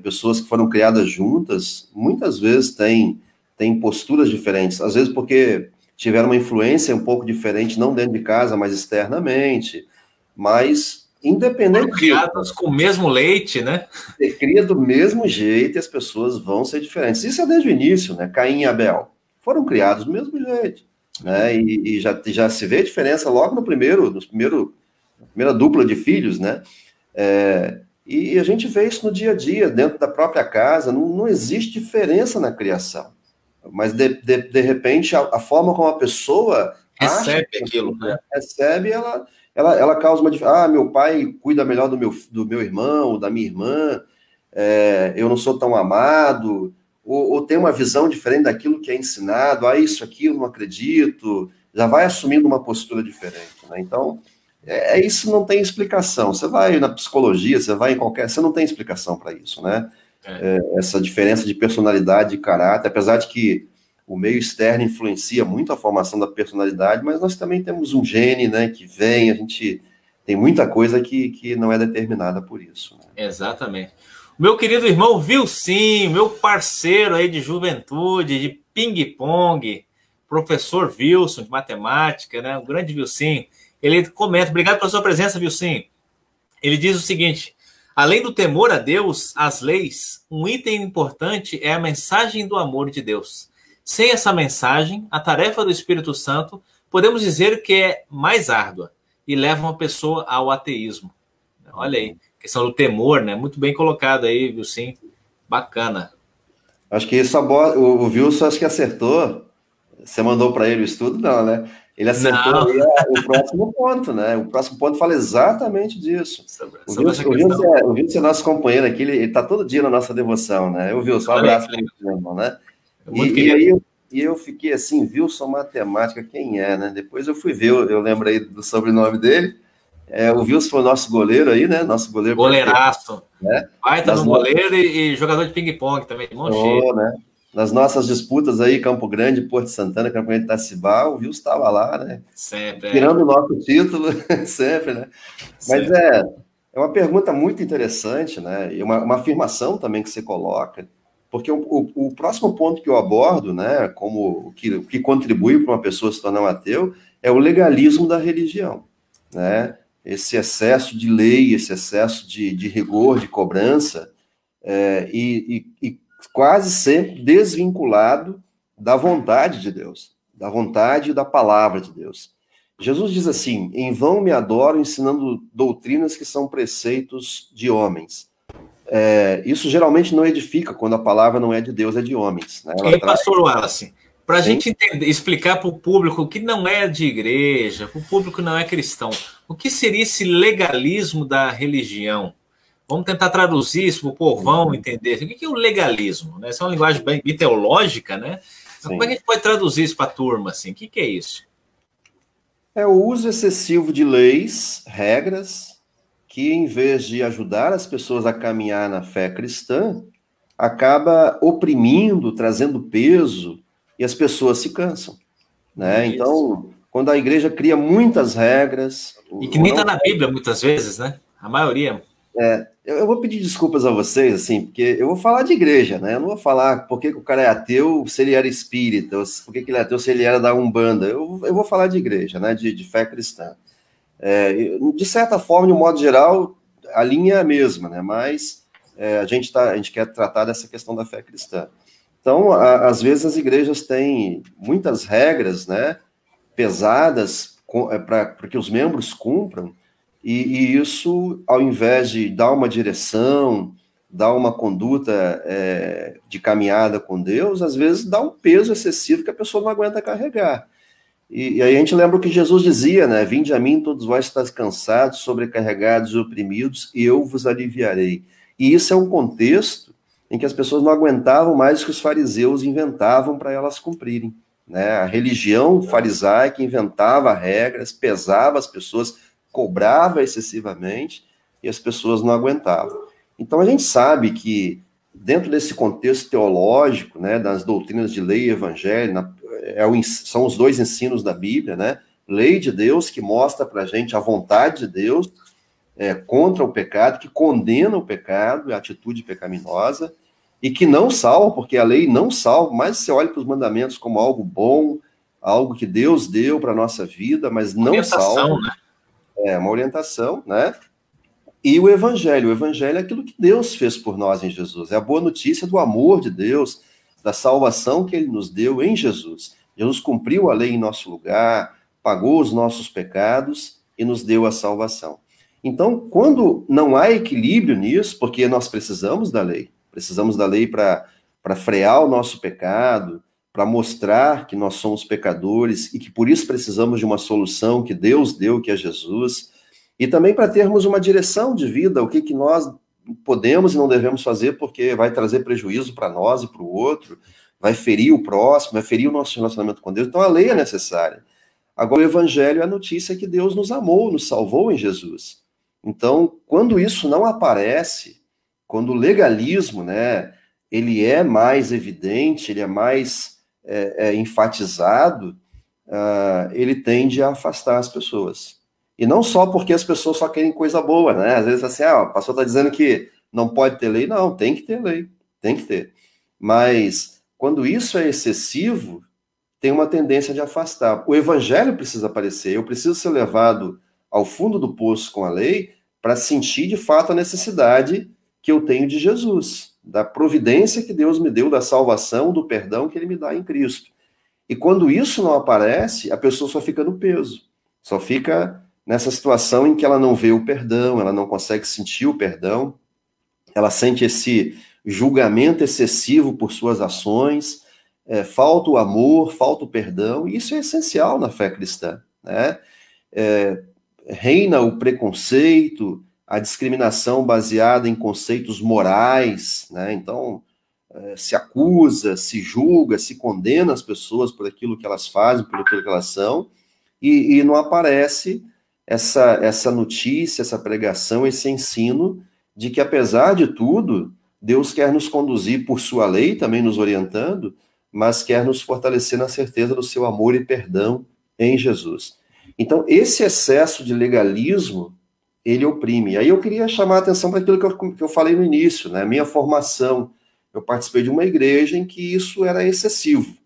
pessoas que foram criadas juntas, muitas vezes têm posturas diferentes. Às vezes porque tiveram uma influência um pouco diferente, não dentro de casa, mas externamente. Mas, independente Foram criadas com o mesmo leite, né? Você cria do mesmo jeito e as pessoas vão ser diferentes. Isso é desde o início, né? Caim e Abel foram criados do mesmo jeito, né? E já se vê a diferença logo na primeira dupla de filhos, né? E a gente vê isso no dia a dia, dentro da própria casa, não existe diferença na criação. Mas, de repente, a forma como a pessoa recebe aquilo, né? Recebe, ela causa uma diferença. Meu pai cuida melhor do meu irmão, da minha irmã, eu não sou tão amado, ou tem uma visão diferente daquilo que é ensinado, isso aqui eu não acredito, já vai assumindo uma postura diferente, né? Então, isso não tem explicação. Você vai na psicologia, você vai em qualquer... Você não tem explicação para isso, né? Essa diferença de personalidade e caráter, apesar de que o meio externo influencia muito a formação da personalidade, mas nós também temos um gene, né, que vem, a gente tem muita coisa que não é determinada por isso, né? Exatamente. Meu querido irmão Vilsim, meu parceiro aí de juventude, de ping-pong, professor Wilson de matemática, né? O grande Vilsim, ele comenta, obrigado pela sua presença, Vilsim. Ele diz o seguinte: além do temor a Deus, as leis, um item importante é a mensagem do amor de Deus. Sem essa mensagem, a tarefa do Espírito Santo, podemos dizer que é mais árdua e leva uma pessoa ao ateísmo. Olha aí, questão do temor, né? Muito bem colocado aí, Vilsim. Bacana. Acho que isso o Wilson acho que acertou. Você mandou para ele o estudo? Não, né? Ele acertou aí o próximo ponto, né? O próximo ponto fala exatamente disso. O Wilson é nosso companheiro aqui, ele está todo dia na nossa devoção, né? Eu, Wilson, um abraço para você, irmão, né? E eu fiquei assim, Wilson Matemática, quem é, né? Depois eu fui ver, eu lembro aí do sobrenome dele. O Wilson foi o nosso goleiro aí, né? Nosso goleiro. Goleiraço. Né? Baita no goleiro e jogador de ping-pong também, de mão cheia. Né? Nas nossas disputas aí, Campo Grande, Porto Santana, Campeonato de Itacibá, o Wilson estava lá, né? Sempre. Tirando o nosso título, sempre, né? Mas sempre. É uma pergunta muito interessante, né? E uma afirmação também que você coloca, porque o próximo ponto que eu abordo, né, como o que contribui para uma pessoa se tornar um ateu, é o legalismo da religião, né? Esse excesso de lei, esse excesso de rigor, de cobrança, e quase sempre desvinculado da vontade de Deus, da vontade e da palavra de Deus. Jesus diz assim: em vão me adoro ensinando doutrinas que são preceitos de homens. Isso geralmente não edifica quando a palavra não é de Deus, é de homens, né? Pastor Wallace, para a gente entender, explicar para o público que não é de igreja, para o público que não é cristão, o que seria esse legalismo da religião? Vamos tentar traduzir isso para o povão entender. O que é o legalismo? Essa é uma linguagem bem teológica, né? Como é que a gente pode traduzir isso para a turma? Assim? O que é isso? É o uso excessivo de leis, regras, que em vez de ajudar as pessoas a caminhar na fé cristã, acaba oprimindo, trazendo peso, e as pessoas se cansam, né? Então, quando a igreja cria muitas regras... E que nem está na Bíblia, muitas vezes, né? A maioria... Eu vou pedir desculpas a vocês, assim, porque eu vou falar de igreja, né? Eu não vou falar por que o cara é ateu se ele era espírita, ou por que ele é ateu se ele era da Umbanda. Eu vou falar de igreja, né? De fé cristã. De certa forma, de um modo geral, a linha é a mesma, né? Mas a gente quer tratar dessa questão da fé cristã. Então, às vezes as igrejas têm muitas regras, né? Pesadas para que os membros cumpram. E isso, ao invés de dar uma direção, dar uma conduta de caminhada com Deus, às vezes dá um peso excessivo que a pessoa não aguenta carregar. E aí a gente lembra o que Jesus dizia, né? Vinde a mim, todos vós estáis cansados, sobrecarregados e oprimidos, e eu vos aliviarei. E isso é um contexto em que as pessoas não aguentavam mais o que os fariseus inventavam para elas cumprirem, né? A religião farisaica inventava regras, pesava as pessoas, cobrava excessivamente e as pessoas não aguentavam. Então a gente sabe que dentro desse contexto teológico, né, das doutrinas de lei e evangelho, são os dois ensinos da Bíblia, né? Lei de Deus que mostra para a gente a vontade de Deus contra o pecado, que condena o pecado, a atitude pecaminosa, e que não salva, porque a lei não salva, mas você olha para os mandamentos como algo bom, algo que Deus deu para a nossa vida, mas não salva. Né? É uma orientação, né? E o Evangelho é aquilo que Deus fez por nós em Jesus. É a boa notícia do amor de Deus, da salvação que Ele nos deu em Jesus. Jesus cumpriu a lei em nosso lugar, pagou os nossos pecados e nos deu a salvação. Então, quando não há equilíbrio nisso, porque nós precisamos da lei para frear o nosso pecado, para mostrar que nós somos pecadores e que por isso precisamos de uma solução que Deus deu, que é Jesus, e também para termos uma direção de vida, o que nós podemos e não devemos fazer, porque vai trazer prejuízo para nós e para o outro, vai ferir o próximo, vai ferir o nosso relacionamento com Deus. Então a lei é necessária. Agora o Evangelho é a notícia que Deus nos amou, nos salvou em Jesus. Então, quando isso não aparece, quando o legalismo, né, ele é mais evidente, ele é mais enfatizado, ele tende a afastar as pessoas. E não só porque as pessoas só querem coisa boa, né? Às vezes assim, o pastor está dizendo que não pode ter lei. Não, tem que ter lei, tem que ter. Mas quando isso é excessivo, tem uma tendência de afastar. O evangelho precisa aparecer, eu preciso ser levado ao fundo do poço com a lei para sentir de fato a necessidade que eu tenho de Jesus, da providência que Deus me deu, da salvação, do perdão que Ele me dá em Cristo. E quando isso não aparece, a pessoa só fica no peso, só fica nessa situação em que ela não vê o perdão, ela não consegue sentir o perdão, ela sente esse julgamento excessivo por suas ações, falta o amor, falta o perdão, e isso é essencial na fé cristã, né? Reina o preconceito, a discriminação baseada em conceitos morais, né? Então, se acusa, se julga, se condena as pessoas por aquilo que elas fazem, por aquilo que elas são, e não aparece essa notícia, essa pregação, esse ensino de que, apesar de tudo, Deus quer nos conduzir por sua lei, também nos orientando, mas quer nos fortalecer na certeza do seu amor e perdão em Jesus. Então, esse excesso de legalismo, ele oprime. Aí eu queria chamar a atenção para aquilo que eu falei no início, né? Minha formação, eu participei de uma igreja em que isso era excessivo.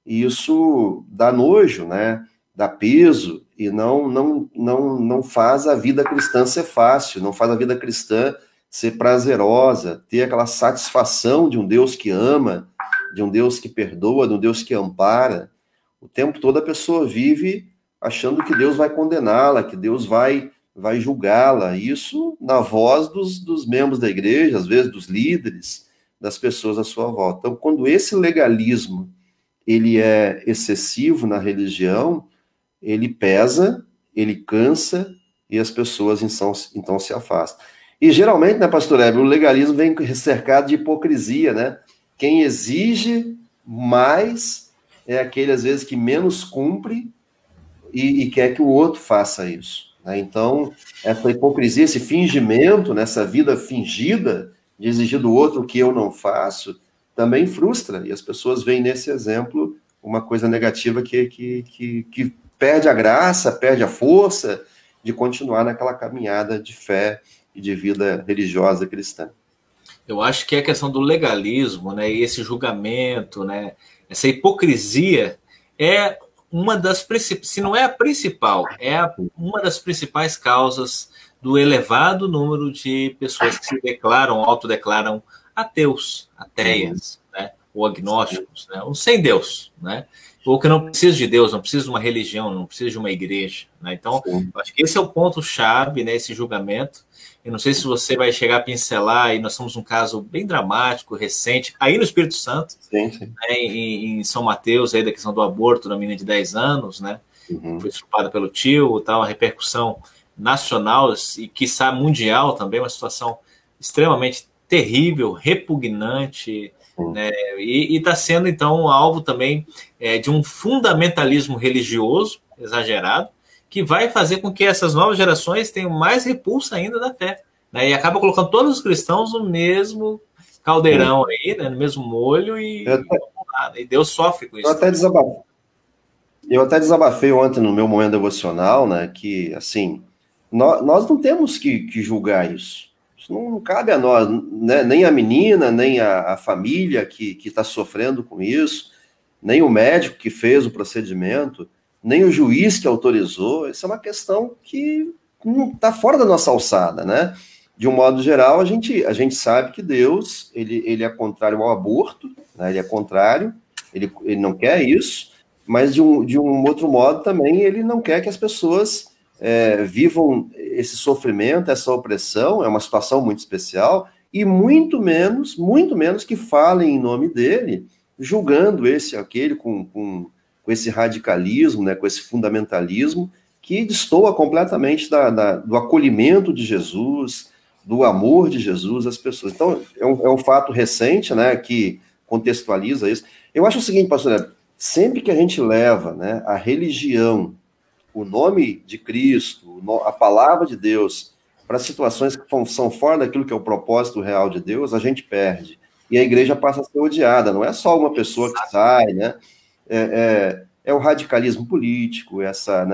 E isso dá nojo, né? Dá peso, e não faz a vida cristã ser fácil, não faz a vida cristã ser prazerosa, ter aquela satisfação de um Deus que ama, de um Deus que perdoa, de um Deus que ampara. O tempo todo a pessoa vive achando que Deus vai condená-la, que Deus vai julgá-la. Isso na voz dos membros da igreja, às vezes dos líderes, das pessoas à sua volta. Então, quando esse legalismo ele é excessivo na religião, ele pesa, ele cansa, e as pessoas então se afastam. E geralmente, né, pastor Heber, o legalismo vem cercado de hipocrisia, né? Quem exige mais é aquele, às vezes, que menos cumpre e quer que o outro faça isso, né? Então, essa hipocrisia, esse fingimento, nessa vida fingida de exigir do outro o que eu não faço, também frustra, e as pessoas veem nesse exemplo uma coisa negativa que perde a graça, perde a força de continuar naquela caminhada de fé e de vida religiosa cristã. Eu acho que é a questão do legalismo, né, e esse julgamento, né, essa hipocrisia é uma das principais, se não é a principal, uma das principais causas do elevado número de pessoas que se declaram, autodeclaram ateus, ateias, né, ou agnósticos, né, ou sem Deus, né, ou que não precisa de Deus, não precisa de uma religião, não precisa de uma igreja, né? Então, acho que esse é o ponto-chave, né, esse julgamento. Eu não sei se você vai chegar a pincelar, e nós temos um caso bem dramático, recente, aí no Espírito Santo, né, em São Mateus, aí da questão do aborto da menina de 10 anos, né, foi estuprada pelo tio, tal, uma repercussão nacional e, quiçá, mundial também, uma situação extremamente terrível, repugnante, né, e está sendo, então, alvo também de um fundamentalismo religioso exagerado, que vai fazer com que essas novas gerações tenham mais repulsa ainda da fé, né, e acaba colocando todos os cristãos no mesmo caldeirão aí, né, no mesmo molho, e Deus sofre com isso. Eu até desabafei ontem no meu momento devocional, né, que, assim, nós não temos que julgar isso. Isso não cabe a nós, né? Nem a menina, nem a família que está sofrendo com isso. nem o médico que fez o procedimento, nem o juiz que autorizou. Isso é uma questão que não está fora da nossa alçada, né? De um modo geral, a gente sabe que Deus, ele é contrário ao aborto, né? Ele é contrário, ele não quer isso, mas de um outro modo também, ele não quer que as pessoas vivam esse sofrimento, essa opressão. É uma situação muito especial, e muito menos que falem em nome dele, julgando esse, aquele, com esse radicalismo, né? Com esse fundamentalismo, que destoa completamente do acolhimento de Jesus, do amor de Jesus às pessoas. Então, é um fato recente, né, que contextualiza isso. Eu acho o seguinte, pastor, sempre que a gente leva, né, a religião, o nome de Cristo, a palavra de Deus, para situações que são fora daquilo que é o propósito real de Deus, a gente perde. E a igreja passa a ser odiada. Não é só uma pessoa que sai, né? É o radicalismo político, essa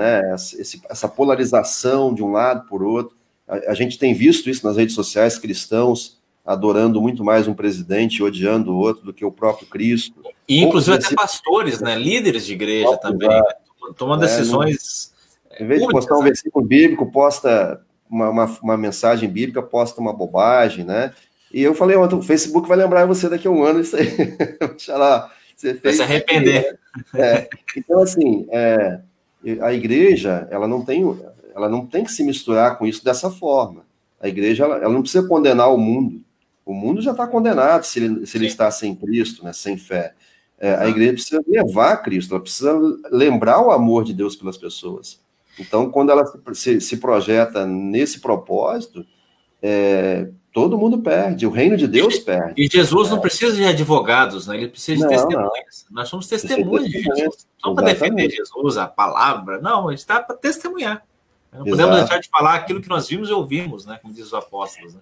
polarização de um lado por outro. A gente tem visto isso nas redes sociais, cristãos adorando muito mais um presidente e odiando o outro do que o próprio Cristo. E inclusive até pastores, né? Líderes de igreja também, né? Tomando decisões. Em vez de postar um versículo bíblico, posta uma mensagem bíblica, posta uma bobagem, né? E eu falei ontem, o Facebook vai lembrar você daqui a um ano isso aí. Lá, você fez, vai se arrepender. Então, assim, a igreja, ela não tem que se misturar com isso dessa forma. A igreja, ela não precisa condenar o mundo. O mundo já está condenado se ele está sem Cristo, né, sem fé. A igreja precisa levar Cristo, ela precisa lembrar o amor de Deus pelas pessoas. Então, quando ela se projeta nesse propósito, todo mundo perde, o reino de Deus perde. E Jesus não precisa de advogados, né? Ele precisa de testemunhas. Nós somos testemunhas de Jesus. Não para defender Jesus, a palavra, não, a gente está para testemunhar. Não podemos deixar de falar aquilo que nós vimos e ouvimos, né? Como diz os apóstolos, né?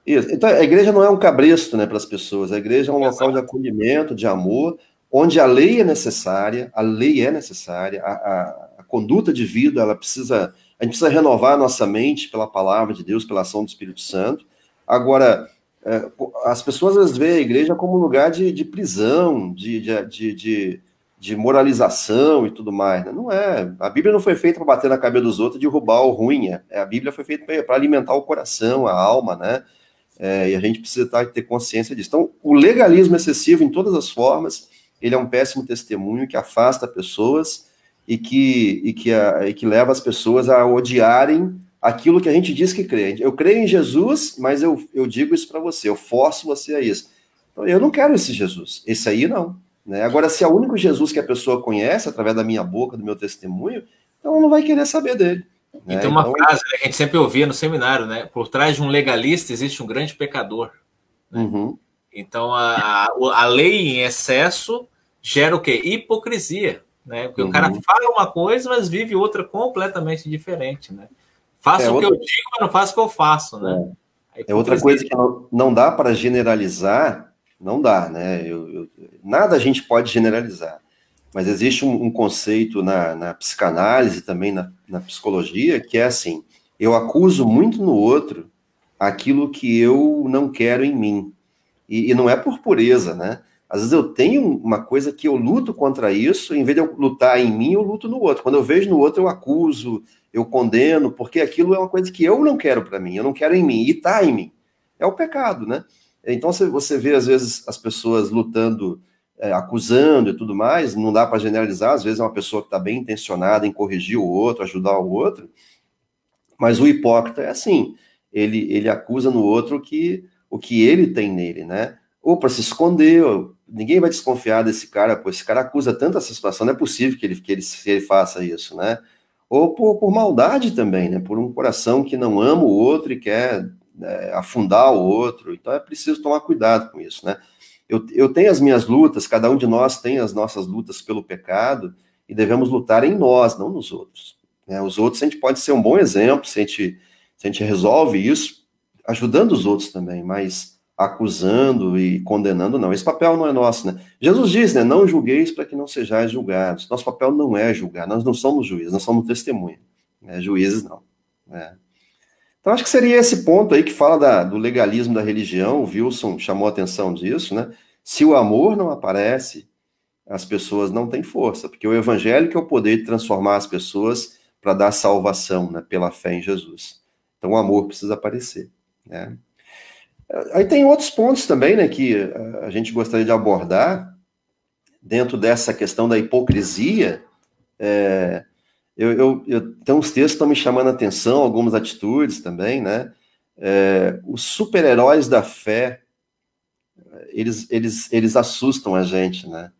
Isso. Então, a igreja não é um cabresto, né, para as pessoas. A igreja é um local de acolhimento, de amor, onde a lei é necessária, a conduta de vida, a gente precisa renovar a nossa mente pela palavra de Deus, pela ação do Espírito Santo. Agora, as pessoas às vezes veem a igreja como um lugar de prisão, de moralização e tudo mais, né? Não é. A Bíblia não foi feita para bater na cabeça dos outros e derrubar o ruim. A Bíblia foi feita para alimentar o coração, a alma, né? E a gente precisa ter consciência disso. Então, o legalismo excessivo, em todas as formas, ele é um péssimo testemunho que afasta pessoas e que leva as pessoas a odiarem aquilo que a gente diz que crê. Eu creio em Jesus, mas eu digo isso para você, eu forço você a isso. Então, eu não quero esse Jesus. Esse aí, não. Né? Agora, se é o único Jesus que a pessoa conhece, através da minha boca, do meu testemunho, então ela não vai querer saber dele. E tem uma frase, né, que a gente sempre ouvia no seminário, né? Por trás de um legalista existe um grande pecador. Né? Uhum. Então, a lei em excesso gera o quê? Hipocrisia. Né? Porque o cara fala uma coisa, mas vive outra completamente diferente. Né? Faço o que eu digo, mas não faço o que eu faço. Né? É outra coisa que não dá para generalizar, não dá, né? Nada a gente pode generalizar. Mas existe um conceito na psicanálise, também na psicologia, que é assim: eu acuso muito no outro aquilo que eu não quero em mim. E não é por pureza, né? Às vezes eu tenho uma coisa que eu luto contra isso, em vez de eu lutar em mim, eu luto no outro. Quando eu vejo no outro, eu acuso, eu condeno, porque aquilo é uma coisa que eu não quero para mim, eu não quero em mim, e está em mim. É o pecado, né? Então você vê, às vezes, as pessoas lutando, acusando e tudo mais, não dá para generalizar, às vezes é uma pessoa que está bem intencionada em corrigir o outro, ajudar o outro, mas o hipócrita é assim, ele acusa no outro o que ele tem nele, né? Ou para se esconder, ninguém vai desconfiar desse cara, pô, esse cara acusa tanto essa situação, não é possível que ele faça isso, né? Ou por maldade também, né? Por um coração que não ama o outro e quer afundar o outro. Então é preciso tomar cuidado com isso, né? Eu tenho as minhas lutas, cada um de nós tem as nossas lutas pelo pecado, e devemos lutar em nós, não nos outros. Né? Os outros, a gente pode ser um bom exemplo, se a gente resolve isso, ajudando os outros também, mas acusando e condenando, não. Esse papel não é nosso, né? Jesus diz, né? Não julgueis para que não sejais julgados. Nosso papel não é julgar, nós não somos juízes, nós somos testemunha. Né? Juízes, não. Né? Então, acho que seria esse ponto aí que fala do legalismo da religião. O Wilson chamou a atenção disso, né? Se o amor não aparece, as pessoas não têm força, porque o evangelho que é o poder de transformar as pessoas para dar salvação, né, pela fé em Jesus. Então o amor precisa aparecer, né? Aí tem outros pontos também, né, que a gente gostaria de abordar dentro dessa questão da hipocrisia. Tem uns textos que estão me chamando a atenção, algumas atitudes também, né? Os super-heróis da fé, eles assustam a gente, né?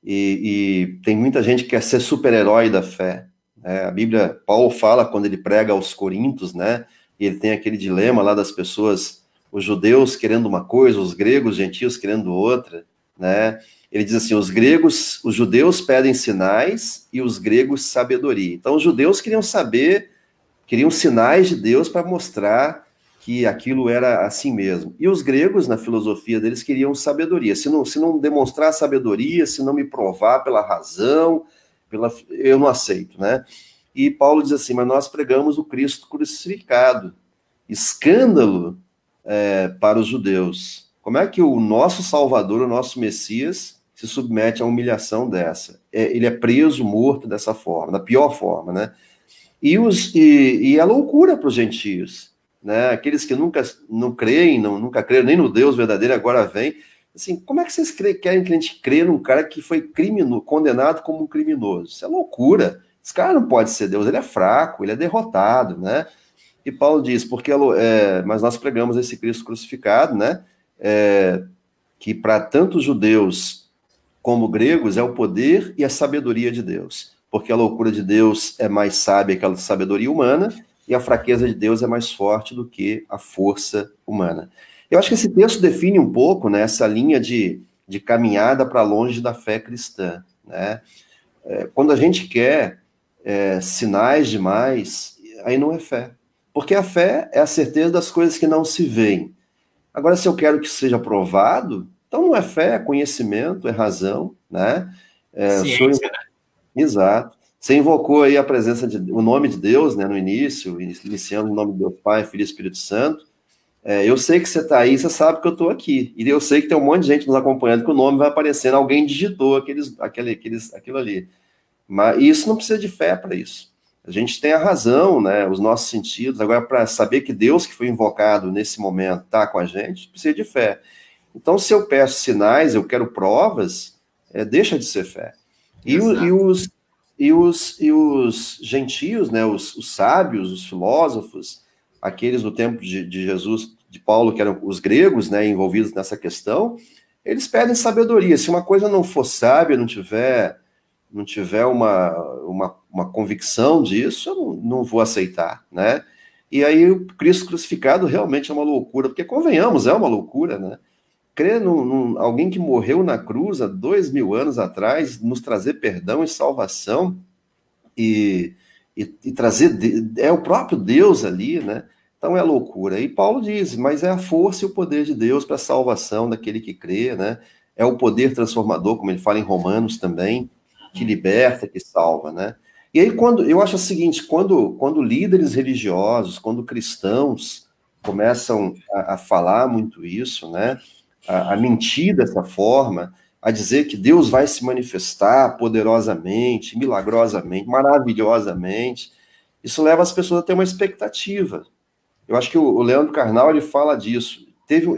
E tem muita gente que quer ser super-herói da fé, né? A Bíblia, Paulo fala quando ele prega aos Coríntios, né? E ele tem aquele dilema lá das pessoas, os judeus querendo uma coisa, os gregos, os gentios querendo outra, né? Ele diz assim, os judeus pedem sinais e os gregos sabedoria. Então os judeus queriam sinais de Deus para mostrar que aquilo era assim mesmo. E os gregos, na filosofia deles, queriam sabedoria. Se não demonstrar sabedoria, se não me provar pela razão, eu não aceito, né? E Paulo diz assim, mas nós pregamos o Cristo crucificado. Escândalo para os judeus. Como é que o nosso Salvador, o nosso Messias, se submete a uma humilhação dessa? Ele é preso, morto dessa forma, da pior forma, né? E é loucura para os gentios, né? Aqueles que nunca creram nem no Deus verdadeiro, agora vem. Assim, como é que vocês querem que a gente crê num cara que foi condenado como um criminoso? Isso é loucura. Esse cara não pode ser Deus, ele é fraco, ele é derrotado, né? E Paulo diz, mas nós pregamos esse Cristo crucificado, né? Que para tanto judeus como gregos é o poder e a sabedoria de Deus. Porque a loucura de Deus é mais sábia que a sabedoria humana, e a fraqueza de Deus é mais forte do que a força humana. Eu acho que esse texto define um pouco, né, essa linha de caminhada para longe da fé cristã, né? Quando a gente quer sinais demais, aí não é fé. Porque a fé é a certeza das coisas que não se veem. Agora, se eu quero que seja provado, então não é fé, é conhecimento, é razão, né? Ciência, né? Exato. Você invocou aí o nome de Deus, né, no início, iniciando o nome de Deus Pai, Filho e Espírito Santo. Eu sei que você está aí, você sabe que eu estou aqui. E eu sei que tem um monte de gente nos acompanhando que o nome vai aparecendo, alguém digitou aquilo ali. Mas isso não precisa de fé para isso. A gente tem a razão, né, os nossos sentidos. Agora, para saber que Deus que foi invocado nesse momento está com a gente, precisa de fé. Então, se eu peço sinais, eu quero provas, deixa de ser fé. E os gentios, né, os sábios, os filósofos, aqueles do tempo de Jesus, de Paulo, que eram os gregos, né, envolvidos nessa questão, eles pedem sabedoria. Se uma coisa não for sábia, não tiver uma convicção disso, eu não vou aceitar, né? E aí o Cristo crucificado realmente é uma loucura, porque convenhamos, é uma loucura, né? Crer alguém que morreu na cruz há 2000 anos atrás, nos trazer perdão e salvação, e trazer, é o próprio Deus ali, né? Então é loucura. E Paulo diz, mas é a força e o poder de Deus para a salvação daquele que crê, né? É o poder transformador, como ele fala em Romanos também, que liberta, que salva, né? E aí, eu acho o seguinte, quando líderes religiosos, quando cristãos começam a falar muito isso, né? A mentir dessa forma, a dizer que Deus vai se manifestar poderosamente, milagrosamente, maravilhosamente, isso leva as pessoas a ter uma expectativa. Eu acho que o Leandro Carnal, ele fala disso.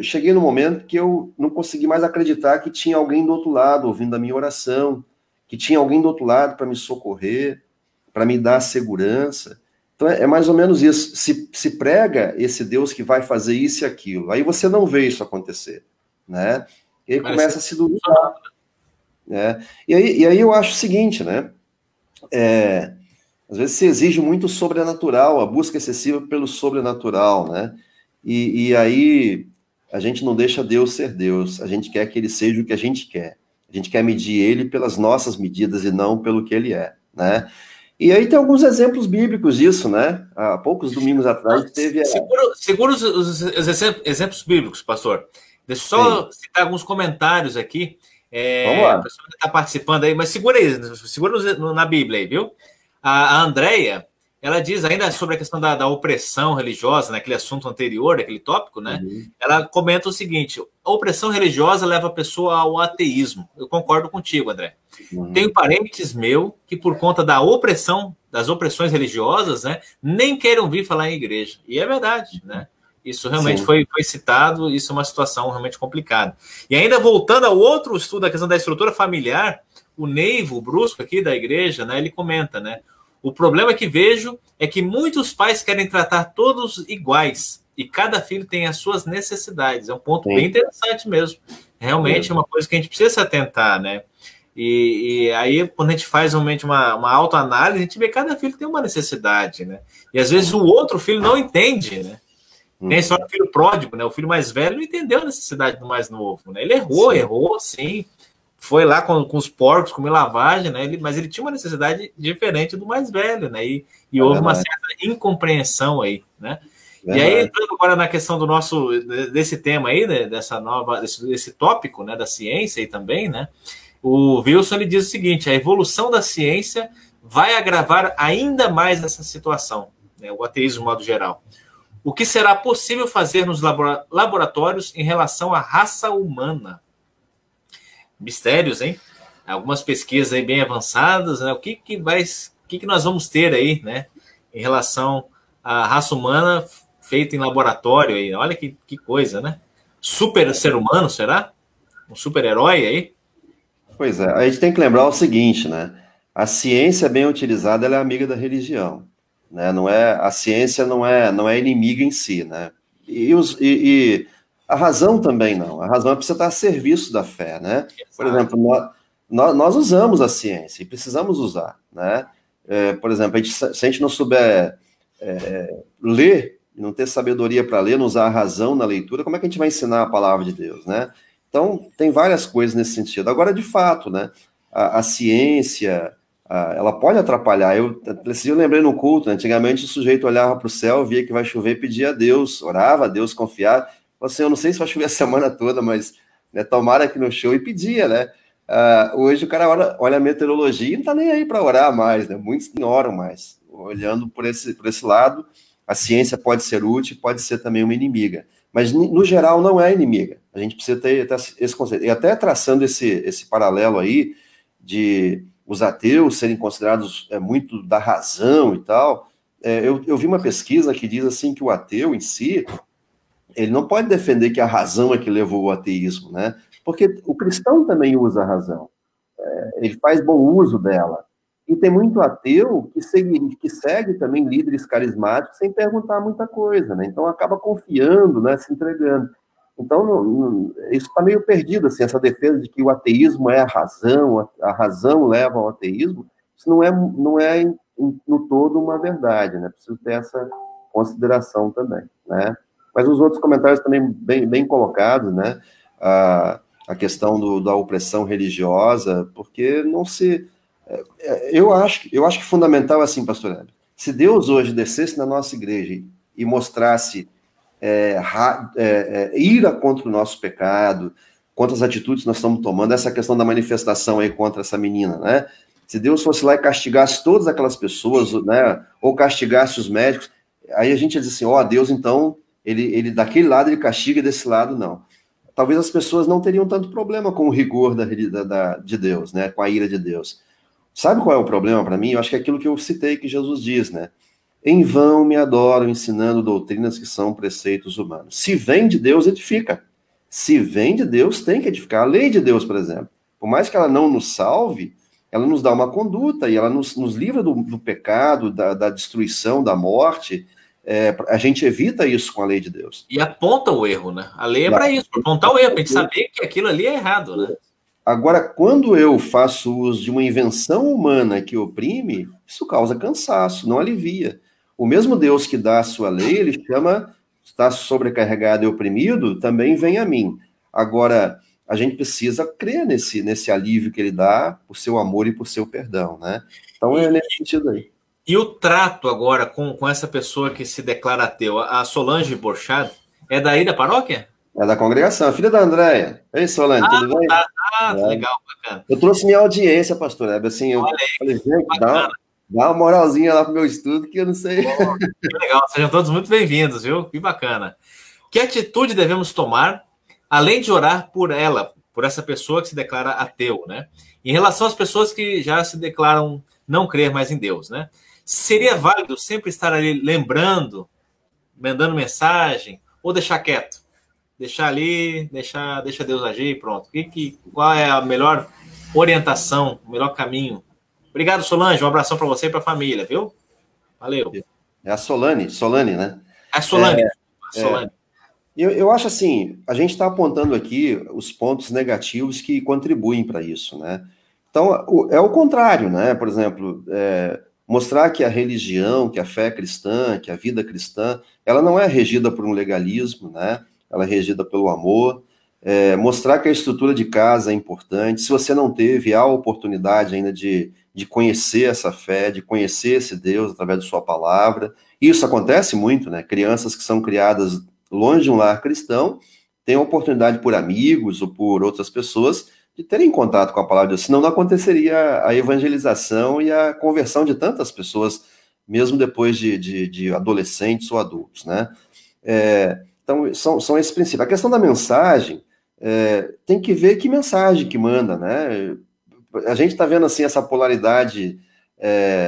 Cheguei no momento que eu não consegui mais acreditar que tinha alguém do outro lado ouvindo a minha oração, que tinha alguém do outro lado para me socorrer, para me dar segurança. Então é mais ou menos isso. Se prega esse Deus que vai fazer isso e aquilo, aí você não vê isso acontecer, né? E aí começa a se duvidar, né? E aí eu acho o seguinte, né? Às vezes se exige muito sobrenatural, a busca excessiva pelo sobrenatural, né? E aí a gente não deixa Deus ser Deus, a gente quer que ele seja o que a gente quer. A gente quer medir ele pelas nossas medidas e não pelo que ele é, né? E aí tem alguns exemplos bíblicos disso, né? Há poucos domingos atrás teve... Segura os exemplos bíblicos, pastor. Deixa eu só citar alguns comentários aqui. Vamos lá. A pessoa que está participando aí, mas segura aí, segura na Bíblia aí, viu? A Andréia, ela diz ainda sobre a questão da opressão religiosa, naquele assunto anterior, aquele tópico, né? Ela comenta o seguinte: a opressão religiosa leva a pessoa ao ateísmo. Eu concordo contigo, André. Tenho parentes meus que, por conta da opressão, das opressões religiosas, né, nem querem vir falar em igreja. E é verdade, né? Isso realmente foi citado, isso é uma situação realmente complicada. E ainda voltando ao outro estudo, da questão da estrutura familiar, o Neivo Brusco aqui da igreja, né, ele comenta, né? O problema que vejo é que muitos pais querem tratar todos iguais e cada filho tem as suas necessidades. É um ponto bem interessante mesmo. Realmente é uma coisa que a gente precisa se atentar, né? E aí, quando a gente faz realmente uma autoanálise, a gente vê que cada filho tem uma necessidade, né? E às vezes o outro filho não entende, né? Tem só o filho pródigo, né? O filho mais velho não entendeu a necessidade do mais novo, né? Ele errou, sim. Foi lá com os porcos, comer lavagem, né? Mas ele tinha uma necessidade diferente do mais velho, né? E houve uma certa incompreensão aí, né? E aí, entrando agora na questão desse tema aí, né? Desse tópico, né? Da ciência aí também, né? O Wilson, ele diz o seguinte: a evolução da ciência vai agravar ainda mais essa situação, né? O ateísmo, de modo geral. O que será possível fazer nos laboratórios em relação à raça humana? Mistérios, hein? Algumas pesquisas aí bem avançadas, né? O que nós vamos ter aí, né? Em relação à raça humana feita em laboratório aí. Olha que coisa, né? Super ser humano, será? Um super-herói aí? Pois é, a gente tem que lembrar o seguinte, né? A ciência bem utilizada, ela é amiga da religião, né? A ciência não é inimiga em si, né? E a razão também não. A razão precisa estar a serviço da fé, né? Por exemplo, nós usamos a ciência e precisamos usar, né? Por exemplo, se a gente não souber ler, não ter sabedoria para ler, não usar a razão na leitura, como é que a gente vai ensinar a palavra de Deus, né? Então, tem várias coisas nesse sentido. Agora, de fato, né? A ciência, ela pode atrapalhar. Esse dia eu lembrei no culto, né? Antigamente o sujeito olhava para o céu, via que vai chover e pedia a Deus, orava a Deus, confiava. Assim, eu não sei se vai chover a semana toda, mas né, tomara que no show, e pedia, né? Hoje o cara olha a meteorologia e não está nem aí para orar mais, né? Muitos nem oram mais. Olhando por esse lado, a ciência pode ser útil, pode ser também uma inimiga. Mas, no geral, não é inimiga. A gente precisa ter esse conceito. E até traçando esse paralelo aí de os ateus serem considerados muito da razão e tal, eu vi uma pesquisa que diz assim que o ateu em si, ele não pode defender que a razão é que levou ao ateísmo, né? Porque o cristão também usa a razão. Ele faz bom uso dela. E tem muito ateu que segue também líderes carismáticos sem perguntar muita coisa, né? Então acaba confiando, né? Se entregando. Então isso está meio perdido, assim, essa defesa de que o ateísmo é a razão leva ao ateísmo. Isso não é no todo uma verdade, né? Preciso ter essa consideração também, né? Mas os outros comentários também bem colocados, né? A questão da opressão religiosa, porque não se... Eu acho que fundamental assim, pastor Hélio, se Deus hoje descesse na nossa igreja e mostrasse ira contra o nosso pecado, contra as atitudes que nós estamos tomando, essa questão da manifestação aí contra essa menina, né? Se Deus fosse lá e castigasse todas aquelas pessoas, né? Ou castigasse os médicos, aí a gente ia dizer assim, Deus, então, ele daquele lado ele castiga e desse lado não. Talvez as pessoas não teriam tanto problema com o rigor de Deus, né? Com a ira de Deus. Sabe qual é o problema para mim? Eu acho que é aquilo que eu citei que Jesus diz, né? Em vão me adoram ensinando doutrinas que são preceitos humanos. Se vem de Deus, edifica. Se vem de Deus, tem que edificar. A lei de Deus, por exemplo, por mais que ela não nos salve, ela nos dá uma conduta e ela nos livra do pecado, da destruição, da morte. A gente evita isso com a lei de Deus. E aponta o erro, né? A lei é para isso, para apontar o erro, para a gente saber que aquilo ali é errado, né? Agora, quando eu faço uso de uma invenção humana que oprime, isso causa cansaço, não alivia. O mesmo Deus que dá a sua lei, ele chama, está sobrecarregado e oprimido, também vem a mim. Agora, a gente precisa crer nesse alívio que ele dá, por seu amor e por seu perdão, né? Então, é nesse sentido aí. E o trato agora com essa pessoa que se declara ateu, a Solange Borchardt, é daí da paróquia? É da congregação, filha da Andréia. Ei, Solange, tudo bem? Legal, bacana. Eu trouxe minha audiência, pastor Hebe, assim, eu falei, gente, Dá uma moralzinha lá pro meu estudo, que eu não sei. Que legal, sejam todos muito bem-vindos, viu? Que bacana. Que atitude devemos tomar, além de orar por ela, por essa pessoa que se declara ateu, né? Em relação às pessoas que já se declaram não crer mais em Deus, né? Seria válido sempre estar ali lembrando, mandando mensagem, ou deixar quieto? Deixar ali, deixa Deus agir e pronto. Qual é a melhor orientação, o melhor caminho? Obrigado, Solange. Um abração para você e para a família, viu? Valeu. É a Solane, né? É a Solane. Solane. Eu acho assim, a gente está apontando aqui os pontos negativos que contribuem para isso, né? Então, é o contrário, né? Por exemplo, mostrar que a religião, que a fé cristã, que a vida cristã, ela não é regida por um legalismo, né? Ela é regida pelo amor. Mostrar que a estrutura de casa é importante. Se você não teve a oportunidade ainda de conhecer essa fé, de conhecer esse Deus através de sua palavra, isso acontece muito, né? Crianças que são criadas longe de um lar cristão têm a oportunidade por amigos ou por outras pessoas de terem contato com a palavra de Deus, senão não aconteceria a evangelização e a conversão de tantas pessoas, mesmo depois de adolescentes ou adultos, né? Então, são esses princípios. A questão da mensagem, tem que ver que mensagem que manda, né? A gente está vendo, assim, essa polaridade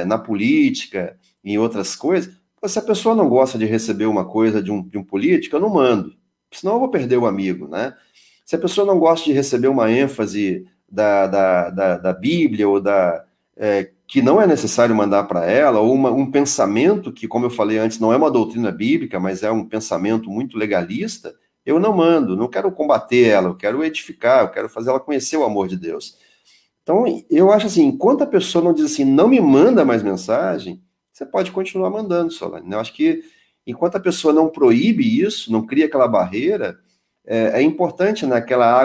na política e em outras coisas. Se a pessoa não gosta de receber uma coisa de um político, eu não mando, senão eu vou perder o amigo, né? Se a pessoa não gosta de receber uma ênfase da Bíblia ou que não é necessário mandar para ela, ou um pensamento que, como eu falei antes, não é uma doutrina bíblica, mas é um pensamento muito legalista, eu não mando, não quero combater ela, eu quero edificar, eu quero fazer ela conhecer o amor de Deus. Então, eu acho assim, enquanto a pessoa não diz assim, não me manda mais mensagem, você pode continuar mandando, Solane. Eu acho que enquanto a pessoa não proíbe isso, não cria aquela barreira, é importante naquela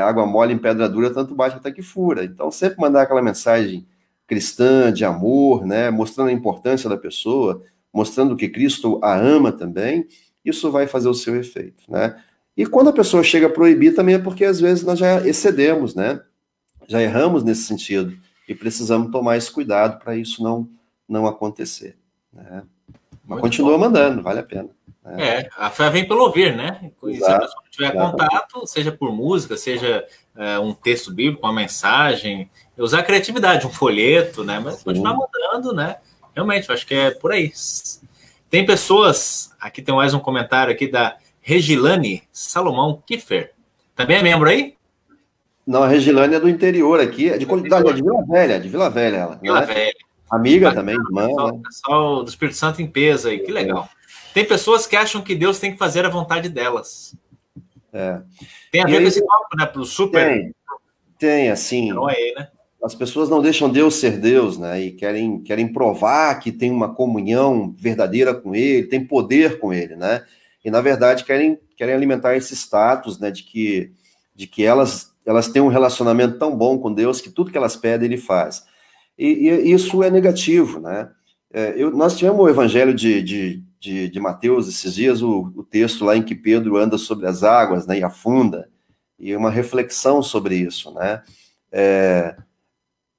água mole em pedra dura, tanto bate até que fura. Então, sempre mandar aquela mensagem cristã, de amor, né, mostrando a importância da pessoa, mostrando que Cristo a ama também, isso vai fazer o seu efeito, né? E quando a pessoa chega a proibir, também é porque às vezes nós já excedemos, né? Já erramos nesse sentido e precisamos tomar esse cuidado para isso não acontecer, né? Mas continua mandando, vale a pena. Né? A fé vem pelo ouvir, né? E se a pessoa tiver contato, seja por música, seja um texto bíblico, uma mensagem, usar a criatividade, um folheto, né? Mas continuar mandando, né? Realmente, eu acho que é por aí. Tem pessoas, aqui tem mais um comentário aqui da Regilane Salomão Kiffer. Também é membro aí? Não, a Regilane é do interior aqui, de Vila Velha ela. Vila Velha. Amiga também, irmã. Pessoal do Espírito Santo em peso aí, que legal. Tem pessoas que acham que Deus tem que fazer a vontade delas. Tem a ver com esse papo, né? Pro super. Tem, assim. Aí, né? As pessoas não deixam Deus ser Deus, né? E querem provar que tem uma comunhão verdadeira com Ele, tem poder com Ele, né? E, na verdade, querem alimentar esse status, né? De que elas têm um relacionamento tão bom com Deus que tudo que elas pedem, Ele faz. E isso é negativo, né? Nós tivemos o evangelho de Mateus esses dias, o texto lá em que Pedro anda sobre as águas, né, e afunda, e uma reflexão sobre isso, né?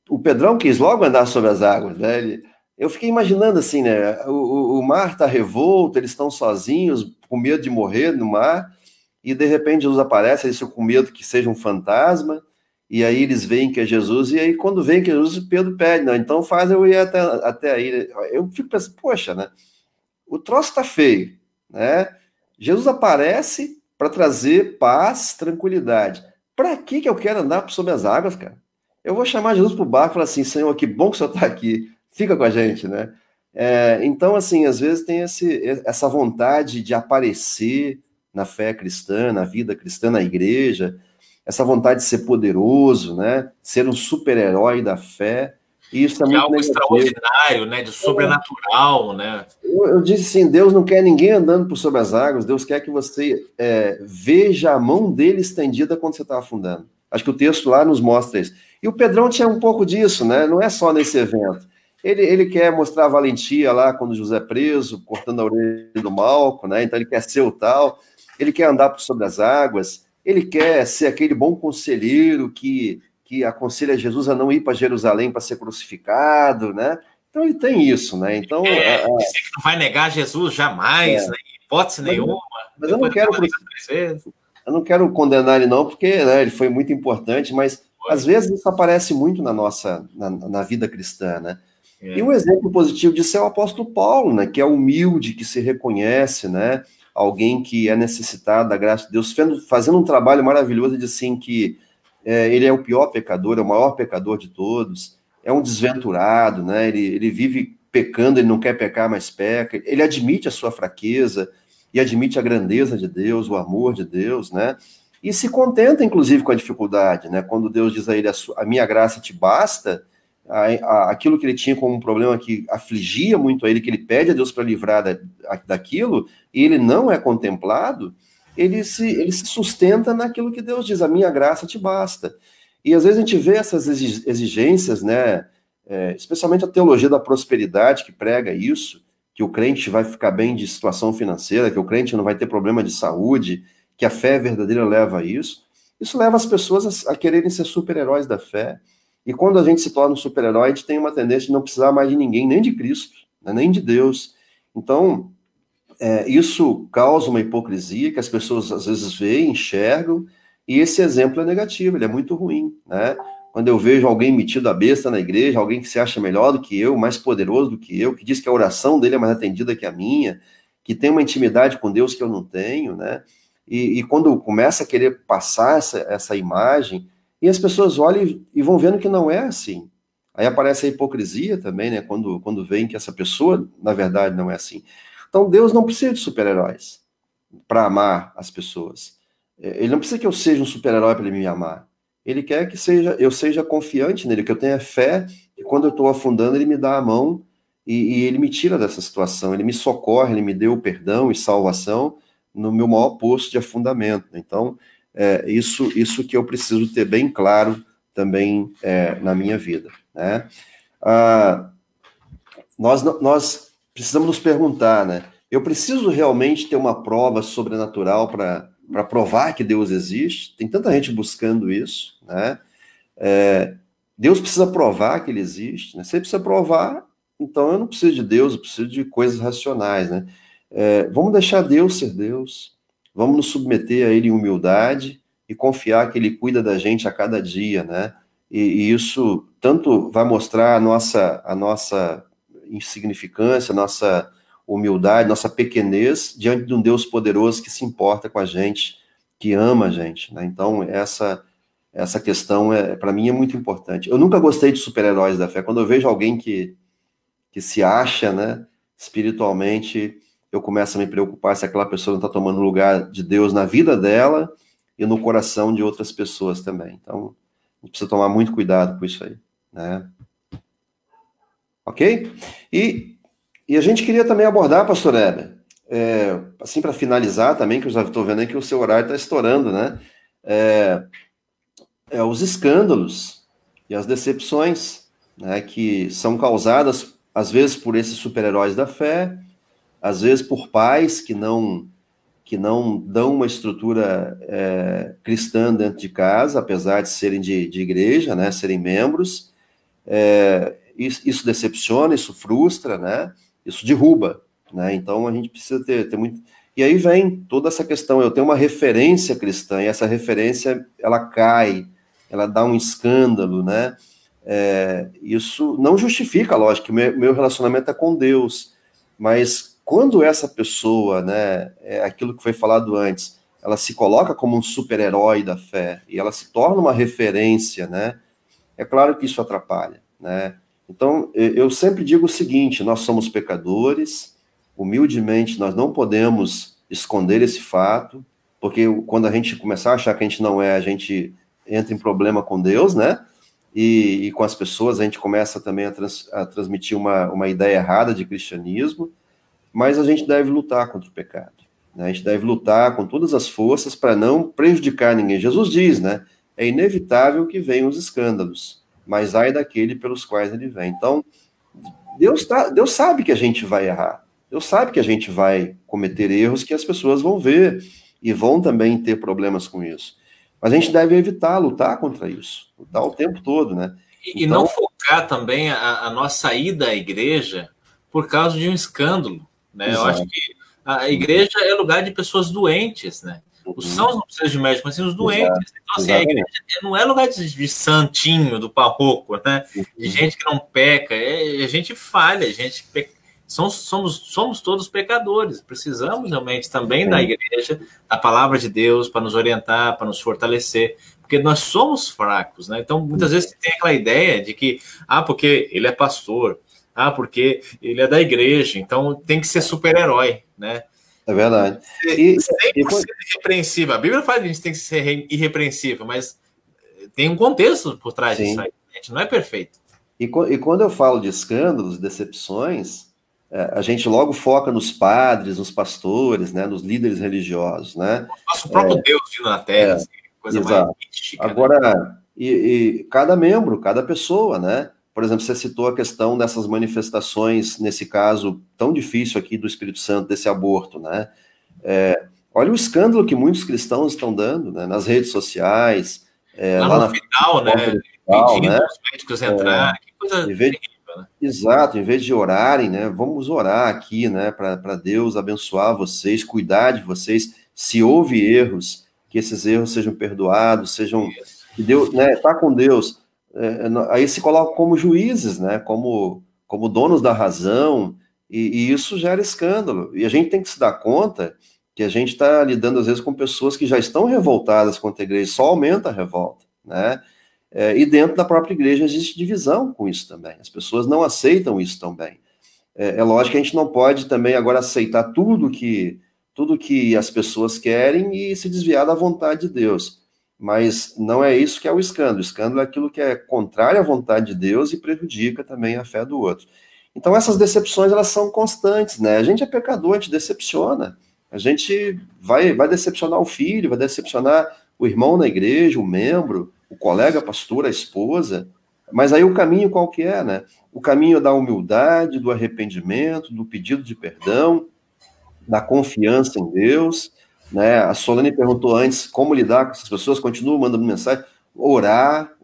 O Pedrão quis logo andar sobre as águas, né? Eu fiquei imaginando assim, né? O mar está revolto, eles estão sozinhos, com medo de morrer no mar, e de repente Jesus aparece, eles estão com medo que seja um fantasma, e aí eles veem que é Jesus, e aí quando veem que é Jesus, Pedro pede, não, então faz eu ir até aí. Eu fico pensando, poxa, né? O troço tá feio, né? Jesus aparece para trazer paz, tranquilidade. Para que eu quero andar sobre as águas, cara? Eu vou chamar Jesus pro barco e falar assim, Senhor, que bom que o Senhor está aqui, fica com a gente, né? Então, assim, às vezes tem essa vontade de aparecer na fé cristã, na vida cristã, na igreja, essa vontade de ser poderoso, né? Ser um super-herói da fé. E isso é muito algo negativo. Extraordinário, né? De sobrenatural, né? Eu disse assim, Deus não quer ninguém andando por sobre as águas, Deus quer que você veja a mão dele estendida quando você está afundando. Acho que o texto lá nos mostra isso. E o Pedrão tinha um pouco disso, né? Não é só nesse evento. Ele quer mostrar a valentia lá quando José é preso, cortando a orelha do Malco, né? Então ele quer ser o tal, ele quer andar por sobre as águas, ele quer ser aquele bom conselheiro que aconselha Jesus a não ir para Jerusalém para ser crucificado, né? Então ele tem isso, né? Então você que não vai negar Jesus jamais, né? Hipótese nenhuma. Mas eu não quero condenar ele não, porque, né, ele foi muito importante, mas às vezes isso aparece muito na vida cristã, né? E um exemplo positivo disso é o apóstolo Paulo, né? Que é humilde, que se reconhece, né? Alguém que é necessitado da graça de Deus, fazendo um trabalho maravilhoso de assim que ele é o pior pecador, é o maior pecador de todos, é um desventurado, né? Ele vive pecando, ele não quer pecar, mas peca. Ele admite a sua fraqueza e admite a grandeza de Deus, o amor de Deus, né? E se contenta, inclusive, com a dificuldade, né? Quando Deus diz a ele, a minha graça te basta, aquilo que ele tinha como um problema que afligia muito a ele, que ele pede a Deus para livrar daquilo, e ele não é contemplado, ele se sustenta naquilo que Deus diz, a minha graça te basta. E às vezes a gente vê essas exigências, né? Especialmente a teologia da prosperidade, que prega isso, que o crente vai ficar bem de situação financeira, que o crente não vai ter problema de saúde, que a fé verdadeira leva a isso. Isso leva as pessoas a quererem ser super-heróis da fé. E quando a gente se torna um super-herói, a gente tem uma tendência de não precisar mais de ninguém, nem de Cristo, né, nem de Deus. Então, isso causa uma hipocrisia que as pessoas às vezes veem, enxergam, e esse exemplo é negativo, ele é muito ruim, né? Quando eu vejo alguém metido a besta na igreja, alguém que se acha melhor do que eu, mais poderoso do que eu, que diz que a oração dele é mais atendida que a minha, que tem uma intimidade com Deus que eu não tenho, né? E quando começa a querer passar essa imagem, e as pessoas olham e vão vendo que não é assim. Aí aparece a hipocrisia também, né? Quando veem que essa pessoa, na verdade, não é assim. Então, Deus não precisa de super-heróis para amar as pessoas. Ele não precisa que eu seja um super-herói para ele me amar. Ele quer que eu seja confiante nele, que eu tenha fé, e quando eu estou afundando, ele me dá a mão e ele me tira dessa situação, ele me socorre, ele me deu perdão e salvação no meu maior poço de afundamento. Então, isso que eu preciso ter bem claro também na minha vida, né? Nós precisamos nos perguntar, né? Eu preciso realmente ter uma prova sobrenatural para provar que Deus existe? Tem tanta gente buscando isso, né? Deus precisa provar que ele existe, né? Se ele precisa provar, então eu não preciso de Deus, eu preciso de coisas racionais, né? Vamos deixar Deus ser Deus, vamos nos submeter a ele em humildade e confiar que ele cuida da gente a cada dia, né? E isso tanto vai mostrar a nossa insignificância, nossa humildade, nossa pequenez diante de um Deus poderoso que se importa com a gente, que ama a gente, né? Então, essa questão, para mim, é muito importante. Eu nunca gostei de super-heróis da fé. Quando eu vejo alguém que se acha, né, espiritualmente, eu começo a me preocupar se aquela pessoa não está tomando lugar de Deus na vida dela e no coração de outras pessoas também. Então, a gente precisa tomar muito cuidado com isso aí, né? Ok? E a gente queria também abordar, pastor Heber, assim para finalizar também, que eu já estou vendo aí que o seu horário está estourando, né? Os escândalos e as decepções, né, que são causadas, às vezes, por esses super-heróis da fé, às vezes por pais que não dão uma estrutura cristã dentro de casa, apesar de serem de igreja, né, serem membros. Isso decepciona, isso frustra, né? Isso derruba, né? Então a gente precisa ter muito. E aí vem toda essa questão. Eu tenho uma referência cristã, e essa referência ela cai, ela dá um escândalo, né? Isso não justifica, lógico, que meu relacionamento é com Deus, mas quando essa pessoa, né, aquilo que foi falado antes, ela se coloca como um super-herói da fé e ela se torna uma referência, né? É claro que isso atrapalha, né? Então, eu sempre digo o seguinte, nós somos pecadores, humildemente, nós não podemos esconder esse fato, porque quando a gente começar a achar que a gente não a gente entra em problema com Deus, né? E com as pessoas, a gente começa também a transmitir uma ideia errada de cristianismo, mas a gente deve lutar contra o pecado, né? A gente deve lutar com todas as forças para não prejudicar ninguém. Jesus diz, né? É inevitável que venham os escândalos, mas ai daquele pelos quais ele vem. Então, Deus sabe que a gente vai errar. Deus sabe que a gente vai cometer erros que as pessoas vão ver e vão também ter problemas com isso. Mas a gente deve evitar lutar contra isso, lutar o tempo todo, né? E então, não focar também a nossa ida à igreja por causa de um escândalo, né? Exato. Eu acho que a igreja é lugar de pessoas doentes, né? Os sãos não precisam de médico, mas sim os doentes. Exato. Então, assim, a igreja não é lugar de santinho, do parroco, né? De gente que não peca, a gente falha, a gente somos todos pecadores. Precisamos realmente também da igreja, da palavra de Deus, para nos orientar, para nos fortalecer, porque nós somos fracos, né? Então, muitas vezes tem aquela ideia de que, porque ele é pastor, porque ele é da igreja, então tem que ser super-herói, né? É verdade. E 100% irrepreensível. A Bíblia fala que a gente tem que ser irrepreensível, mas tem um contexto por trás disso aí. A gente não é perfeito. E quando eu falo de escândalos, decepções, a gente logo foca nos padres, nos pastores, né, nos líderes religiosos, né? Nosso próprio Deus vindo na Terra, assim, coisa exato. Mais mística. Agora, né? e cada membro, cada pessoa, né? Por exemplo, você citou a questão dessas manifestações, nesse caso tão difícil aqui do Espírito Santo, desse aborto, né? Olha o escândalo que muitos cristãos estão dando, né, nas redes sociais. Lá no hospital, né? Pedindo os médicos entrar, que coisa terrível, né? Exato, em vez de orarem, né? Vamos orar aqui, né? Para Deus abençoar vocês, cuidar de vocês. Se houve erros, que esses erros sejam perdoados, sejam... Que Deus, né? Tá com Deus. Aí se colocam como juízes, né? Como donos da razão, e isso gera escândalo. E a gente tem que se dar conta que a gente está lidando, às vezes, com pessoas que já estão revoltadas contra a igreja, só aumenta a revolta, né? E dentro da própria igreja existe divisão com isso também. As pessoas não aceitam isso também. É lógico que a gente não pode também agora aceitar tudo que as pessoas querem e se desviar da vontade de Deus. Mas não é isso que é o escândalo. O escândalo é aquilo que é contrário à vontade de Deus e prejudica também a fé do outro. Então essas decepções, elas são constantes, né? A gente é pecador, a gente decepciona. A gente vai decepcionar o filho, vai decepcionar o irmão na igreja, o membro, o colega pastor, a esposa. Mas aí o caminho qual que é, né? O caminho da humildade, do arrependimento, do pedido de perdão, da confiança em Deus, né? A Solane perguntou antes como lidar com essas pessoas, continuam mandando mensagem, orar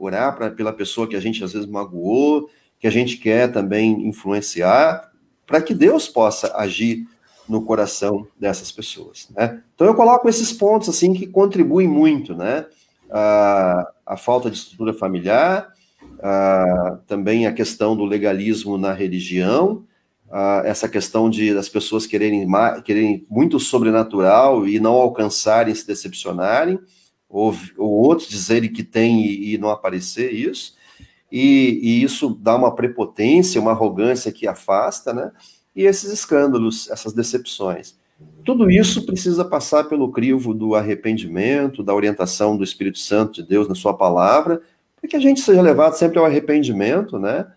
pela pessoa que a gente às vezes magoou, que a gente quer também influenciar, para que Deus possa agir no coração dessas pessoas, né? Então eu coloco esses pontos assim que contribuem muito, né? A falta de estrutura familiar, também a questão do legalismo na religião, essa questão das pessoas quererem muito sobrenatural e não alcançarem, se decepcionarem, ou outros dizerem que tem e não aparecer isso, e isso dá uma prepotência, uma arrogância que afasta, né? E esses escândalos, essas decepções. Tudo isso precisa passar pelo crivo do arrependimento, da orientação do Espírito Santo de Deus na sua palavra, para que a gente seja levado sempre ao arrependimento, né?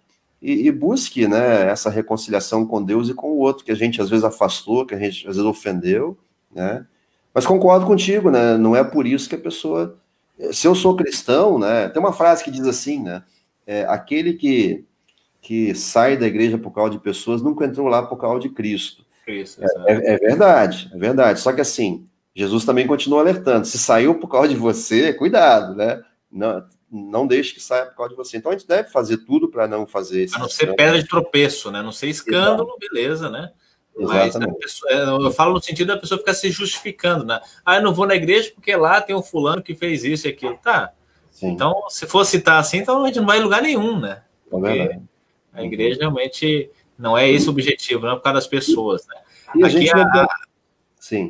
E busque, né, essa reconciliação com Deus e com o outro, que a gente às vezes afastou, que a gente às vezes ofendeu, né? Mas concordo contigo, né? Não é por isso que a pessoa... Se eu sou cristão, né? Tem uma frase que diz assim, né? Aquele que sai da igreja por causa de pessoas nunca entrou lá por causa de Cristo. Isso, é verdade, é verdade. Só que assim, Jesus também continua alertando. Se saiu por causa de você, cuidado, né? Não deixe que saia por causa de você. Então a gente deve fazer tudo para não fazer isso. Para não ser pedra de tropeço, né? Não ser escândalo, exato. Beleza, né? Mas a pessoa, eu falo no sentido da pessoa ficar se justificando, né? Eu não vou na igreja porque lá tem um fulano que fez isso e aquilo. Tá. Sim. Então, se for citar assim, então a gente não vai em lugar nenhum, né? Porque a igreja realmente não é esse o objetivo, não é por causa das pessoas, né? E a gente Sim.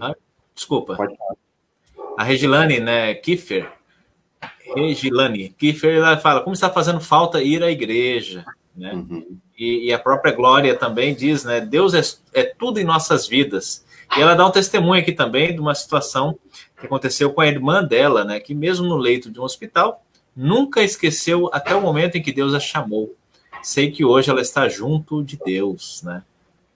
Desculpa. Pode falar. A Regilane, né, Kiefer, ela fala, como está fazendo falta ir à igreja, né? Uhum. E a própria Glória também diz, né, Deus é tudo em nossas vidas. E ela dá um testemunho aqui também de uma situação que aconteceu com a irmã dela, né, que mesmo no leito de um hospital, nunca esqueceu até o momento em que Deus a chamou. Sei que hoje ela está junto de Deus, né?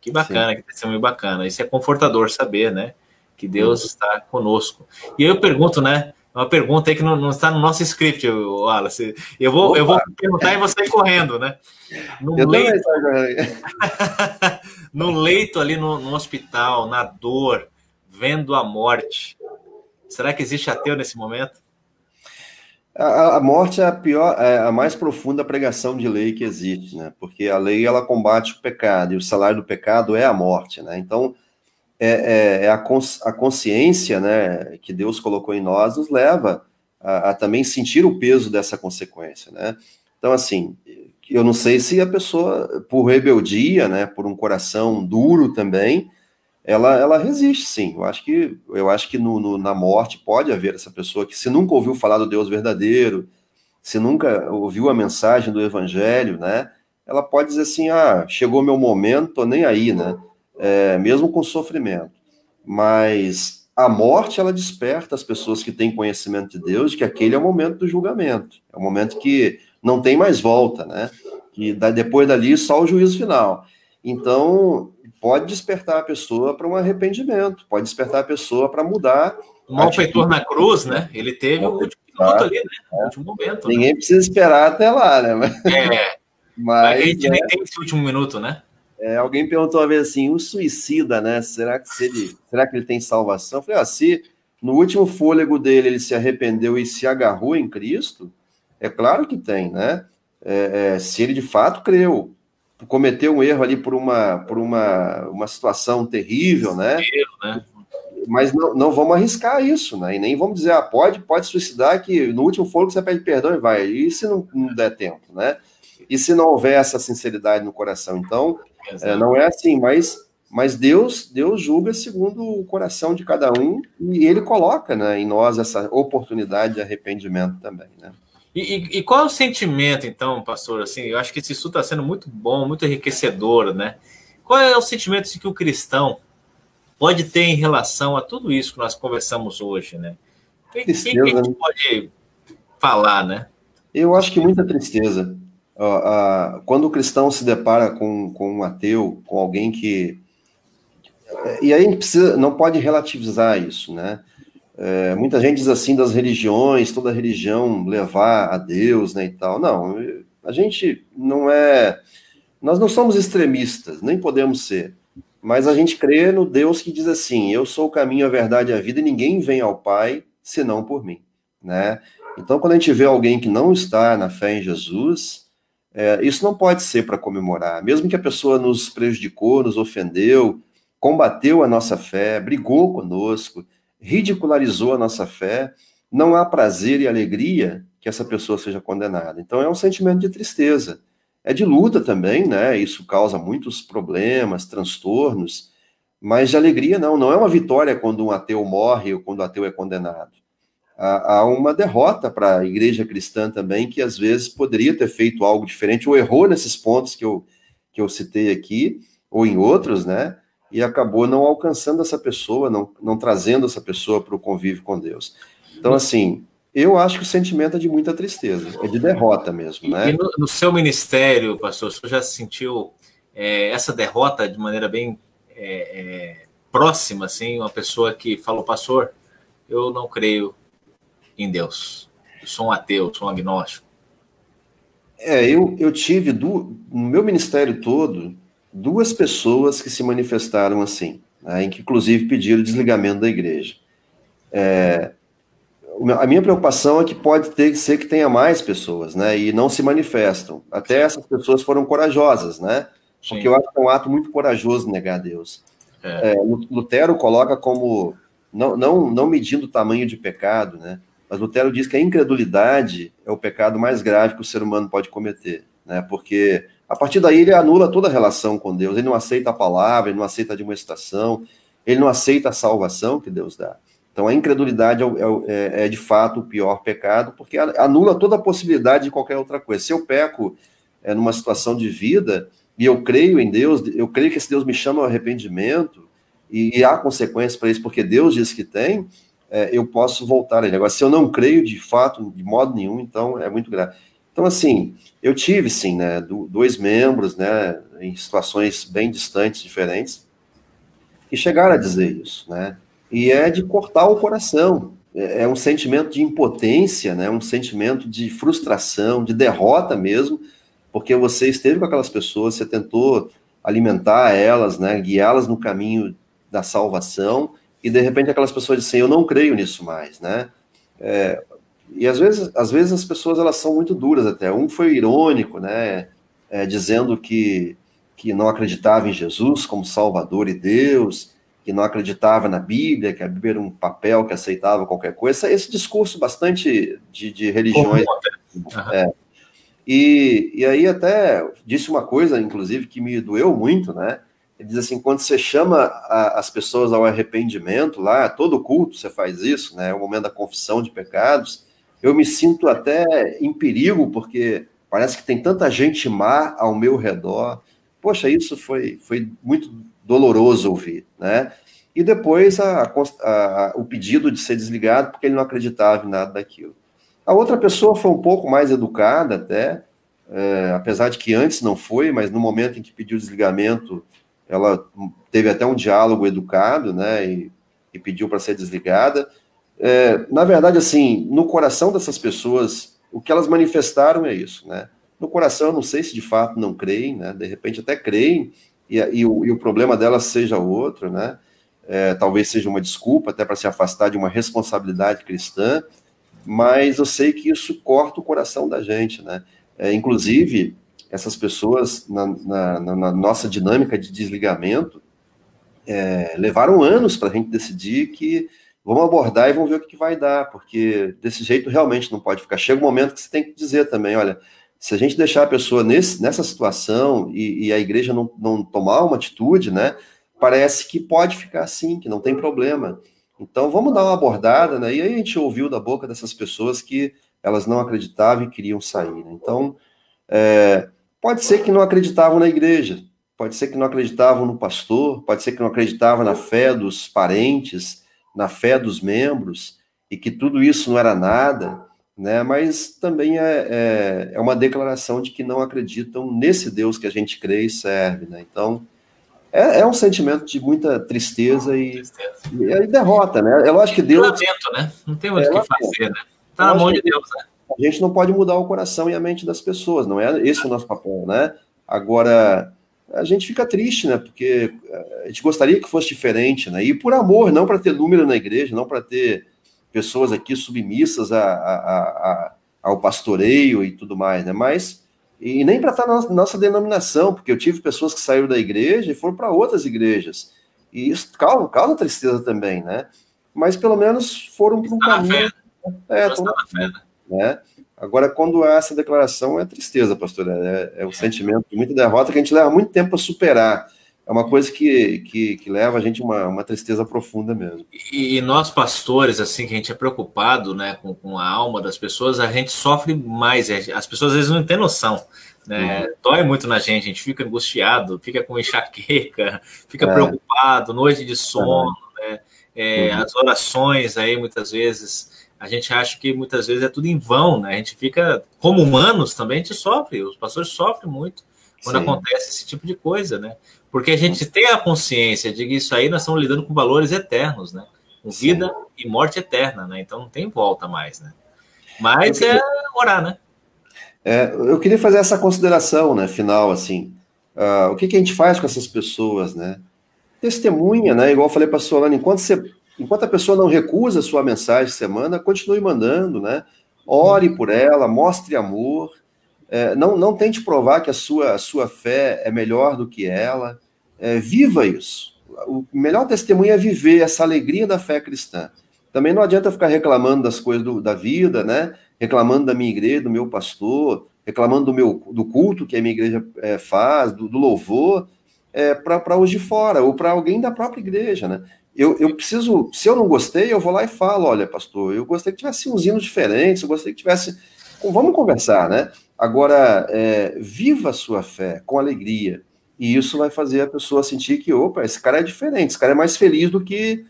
Que bacana, que testemunho bacana. Isso é confortador saber, né? Que Deus está conosco. E eu pergunto, né? Uma pergunta aí que não está no nosso script, Wallace. Eu vou perguntar e você sair correndo, né? No leito ali no hospital, na dor, vendo a morte. Será que existe ateu nesse momento? A morte é a pior, é a mais profunda pregação de lei que existe, né? Porque a lei, ela combate o pecado, e o salário do pecado é a morte, né? Então, a consciência, né, que Deus colocou em nós nos leva a também sentir o peso dessa consequência, né? Então, assim, eu não sei se a pessoa, por rebeldia, né, por um coração duro também, ela resiste, sim. Eu acho que na morte pode haver essa pessoa que, se nunca ouviu falar do Deus verdadeiro, se nunca ouviu a mensagem do Evangelho, né, ela pode dizer assim, chegou meu momento, tô nem aí, né, mesmo com sofrimento. Mas a morte, ela desperta as pessoas que têm conhecimento de Deus, de que aquele é o momento do julgamento, é o momento que não tem mais volta, né, que depois dali só o juízo final. Então, pode despertar a pessoa para um arrependimento, pode despertar a pessoa para mudar O a malfeitor atitude. na cruz, né? Ele teve o último minuto ali, né? O último momento, né? Ninguém precisa esperar até lá, né? Vai que a Mas gente nem tem esse último minuto, né? alguém perguntou uma vez assim, o suicida, né? Será que ele tem salvação? Eu falei, se no último fôlego dele ele se arrependeu e se agarrou em Cristo, é claro que tem, né? Se ele de fato creu, cometeu um erro ali por uma situação terrível, né? Né? Mas não vamos arriscar isso, né? E nem vamos dizer, pode suicidar, que no último fôlego você pede perdão e vai. E se não der tempo, né? E se não houver essa sinceridade no coração? Então, não é assim, mas Deus julga segundo o coração de cada um, e Ele coloca, né, em nós essa oportunidade de arrependimento também, né? E qual é o sentimento, então, pastor? Assim, eu acho que isso está sendo muito bom, muito enriquecedor, né? Qual é o sentimento que o cristão pode ter em relação a tudo isso que nós conversamos hoje, né? O que a gente pode falar, né? Eu acho que muita tristeza. Quando o cristão se depara com um ateu, com alguém que... E aí a gente não pode relativizar isso, né? Muita gente diz assim das religiões, toda religião levar a Deus, né, e tal. Não, a gente não é... Nós não somos extremistas, nem podemos ser. Mas a gente crê no Deus que diz assim, eu sou o caminho, a verdade e a vida, e ninguém vem ao Pai senão por mim, né? Então, quando a gente vê alguém que não está na fé em Jesus, isso não pode ser para comemorar. Mesmo que a pessoa nos prejudicou, nos ofendeu, combateu a nossa fé, brigou conosco, ridicularizou a nossa fé, não há prazer e alegria que essa pessoa seja condenada. Então, é um sentimento de tristeza. É de luta também, né? Isso causa muitos problemas, transtornos, mas de alegria não é uma vitória quando um ateu morre ou quando o ateu é condenado. Há uma derrota para a igreja cristã também, que às vezes poderia ter feito algo diferente, ou errou nesses pontos que eu citei aqui, ou em outros, né? E acabou não alcançando essa pessoa, não trazendo essa pessoa para o convívio com Deus. Então, assim, eu acho que o sentimento é de muita tristeza, é de derrota mesmo, né? E no seu ministério, pastor, o senhor já sentiu essa derrota de maneira bem próxima, assim, uma pessoa que falou, pastor, eu não creio em Deus, eu sou um ateu, sou um agnóstico? Eu tive, no meu ministério todo, 2 pessoas que se manifestaram assim, né, em que inclusive pediram desligamento da igreja. A minha preocupação é que pode ser que tenha mais pessoas, né, e não se manifestam. Até essas pessoas foram corajosas, né, porque eu acho que é um ato muito corajoso negar a Deus. Lutero coloca como, não medindo o tamanho de pecado, né, mas Lutero diz que a incredulidade é o pecado mais grave que o ser humano pode cometer, né, porque a partir daí ele anula toda a relação com Deus, ele não aceita a palavra, ele não aceita a demonstração, ele não aceita a salvação que Deus dá. Então a incredulidade é de fato o pior pecado, porque anula toda a possibilidade de qualquer outra coisa. Se eu peco numa situação de vida, e eu creio em Deus, eu creio que esse Deus me chama ao arrependimento, e há consequências para isso, porque Deus diz que tem, eu posso voltar a ele. Agora, se eu não creio de fato, de modo nenhum, então é muito grave. Então, assim, eu tive, sim, né, 2 membros, né, em situações bem distantes, diferentes, que chegaram a dizer isso, né, e é de cortar o coração, é um sentimento de impotência, né, um sentimento de frustração, de derrota mesmo, porque você esteve com aquelas pessoas, você tentou alimentar elas, né, guiá-las no caminho da salvação, e de repente aquelas pessoas dizem, eu não creio nisso mais, né, E às vezes as pessoas elas são muito duras até. Um foi irônico, né? Dizendo que não acreditava em Jesus como Salvador e Deus, que não acreditava na Bíblia, que a Bíblia era um papel que aceitava qualquer coisa. Esse discurso bastante de religiões. Uhum. E aí até disse uma coisa, inclusive, que me doeu muito, né? Ele diz assim, quando você chama as pessoas ao arrependimento, lá, todo culto você faz isso, né? É o momento da confissão de pecados, eu me sinto até em perigo, porque parece que tem tanta gente má ao meu redor. Poxa, isso foi muito doloroso ouvir, né? E depois o pedido de ser desligado, porque ele não acreditava em nada daquilo. A outra pessoa foi um pouco mais educada até, apesar de que antes não foi, mas no momento em que pediu desligamento, ela teve até um diálogo educado, né, e pediu para ser desligada. Na verdade, assim, no coração dessas pessoas, o que elas manifestaram é isso, né? No coração, eu não sei se de fato não creem, né? De repente até creem, e o problema delas seja outro, né? Talvez seja uma desculpa até para se afastar de uma responsabilidade cristã, mas eu sei que isso corta o coração da gente, né? Inclusive, essas pessoas, na nossa dinâmica de desligamento, levaram anos para a gente decidir que vamos abordar e vamos ver o que vai dar, porque desse jeito realmente não pode ficar. Chega um momento que você tem que dizer também, olha, se a gente deixar a pessoa nessa situação e a igreja não tomar uma atitude, né, parece que pode ficar assim, que não tem problema. Então vamos dar uma abordada, né? E aí a gente ouviu da boca dessas pessoas que elas não acreditavam e queriam sair, né? Então, pode ser que não acreditavam na igreja, pode ser que não acreditavam no pastor, pode ser que não acreditavam na fé dos parentes, na fé dos membros, e que tudo isso não era nada, né? Mas também é uma declaração de que não acreditam nesse Deus que a gente crê e serve, né? Então, é um sentimento de muita tristeza e derrota, né? É lógico que Deus... Lamento, né? Não tem muito o que fazer, né? Tá na mão de Deus, né? A gente não pode mudar o coração e a mente das pessoas, não é esse o nosso papel, né? Agora, a gente fica triste, né? Porque a gente gostaria que fosse diferente, né? E por amor, não para ter número na igreja, não para ter pessoas aqui submissas ao pastoreio e tudo mais, né? Mas, e nem para estar na nossa denominação, porque eu tive pessoas que saíram da igreja e foram para outras igrejas. E isso causa tristeza também, né? Mas pelo menos foram para um caminho. Estão na fé, né? Agora, quando há essa declaração, é tristeza, pastor. É o sentimento de muita derrota que a gente leva muito tempo para superar. É uma coisa que leva a gente uma tristeza profunda mesmo. E nós, pastores, assim, que a gente é preocupado, né, com a alma das pessoas, a gente sofre mais. As pessoas às vezes não têm noção, né? Dói muito na gente, a gente fica angustiado, fica com enxaqueca, fica preocupado, noite de sono, né? As orações aí, muitas vezes, a gente acha que muitas vezes é tudo em vão, né? A gente fica, como humanos também, a gente sofre, os pastores sofrem muito quando acontece esse tipo de coisa, né? Porque a gente tem a consciência de que isso aí nós estamos lidando com valores eternos, né? Com vida e morte eterna, né? Então não tem volta mais, né? Mas orar, né? Eu queria fazer essa consideração, né, final, assim. O que a gente faz com essas pessoas, né? Testemunha, né? Igual eu falei para a Solane, enquanto a pessoa não recusa a sua mensagem que você manda, continue mandando, né? Ore por ela, mostre amor. Não tente provar que a sua fé é melhor do que ela. Viva isso. O melhor testemunho é viver essa alegria da fé cristã. Também não adianta ficar reclamando das coisas da vida, né? Reclamando da minha igreja, do meu pastor, reclamando do culto que a minha igreja faz, do louvor, para os de fora, ou para alguém da própria igreja, né? Eu preciso, se eu não gostei, eu vou lá e falo, olha, pastor, eu gostei que tivesse uns hinos diferentes, eu gostei que tivesse... Vamos conversar, né? Agora, viva a sua fé com alegria, e isso vai fazer a pessoa sentir que, opa, esse cara é diferente, esse cara é mais feliz do que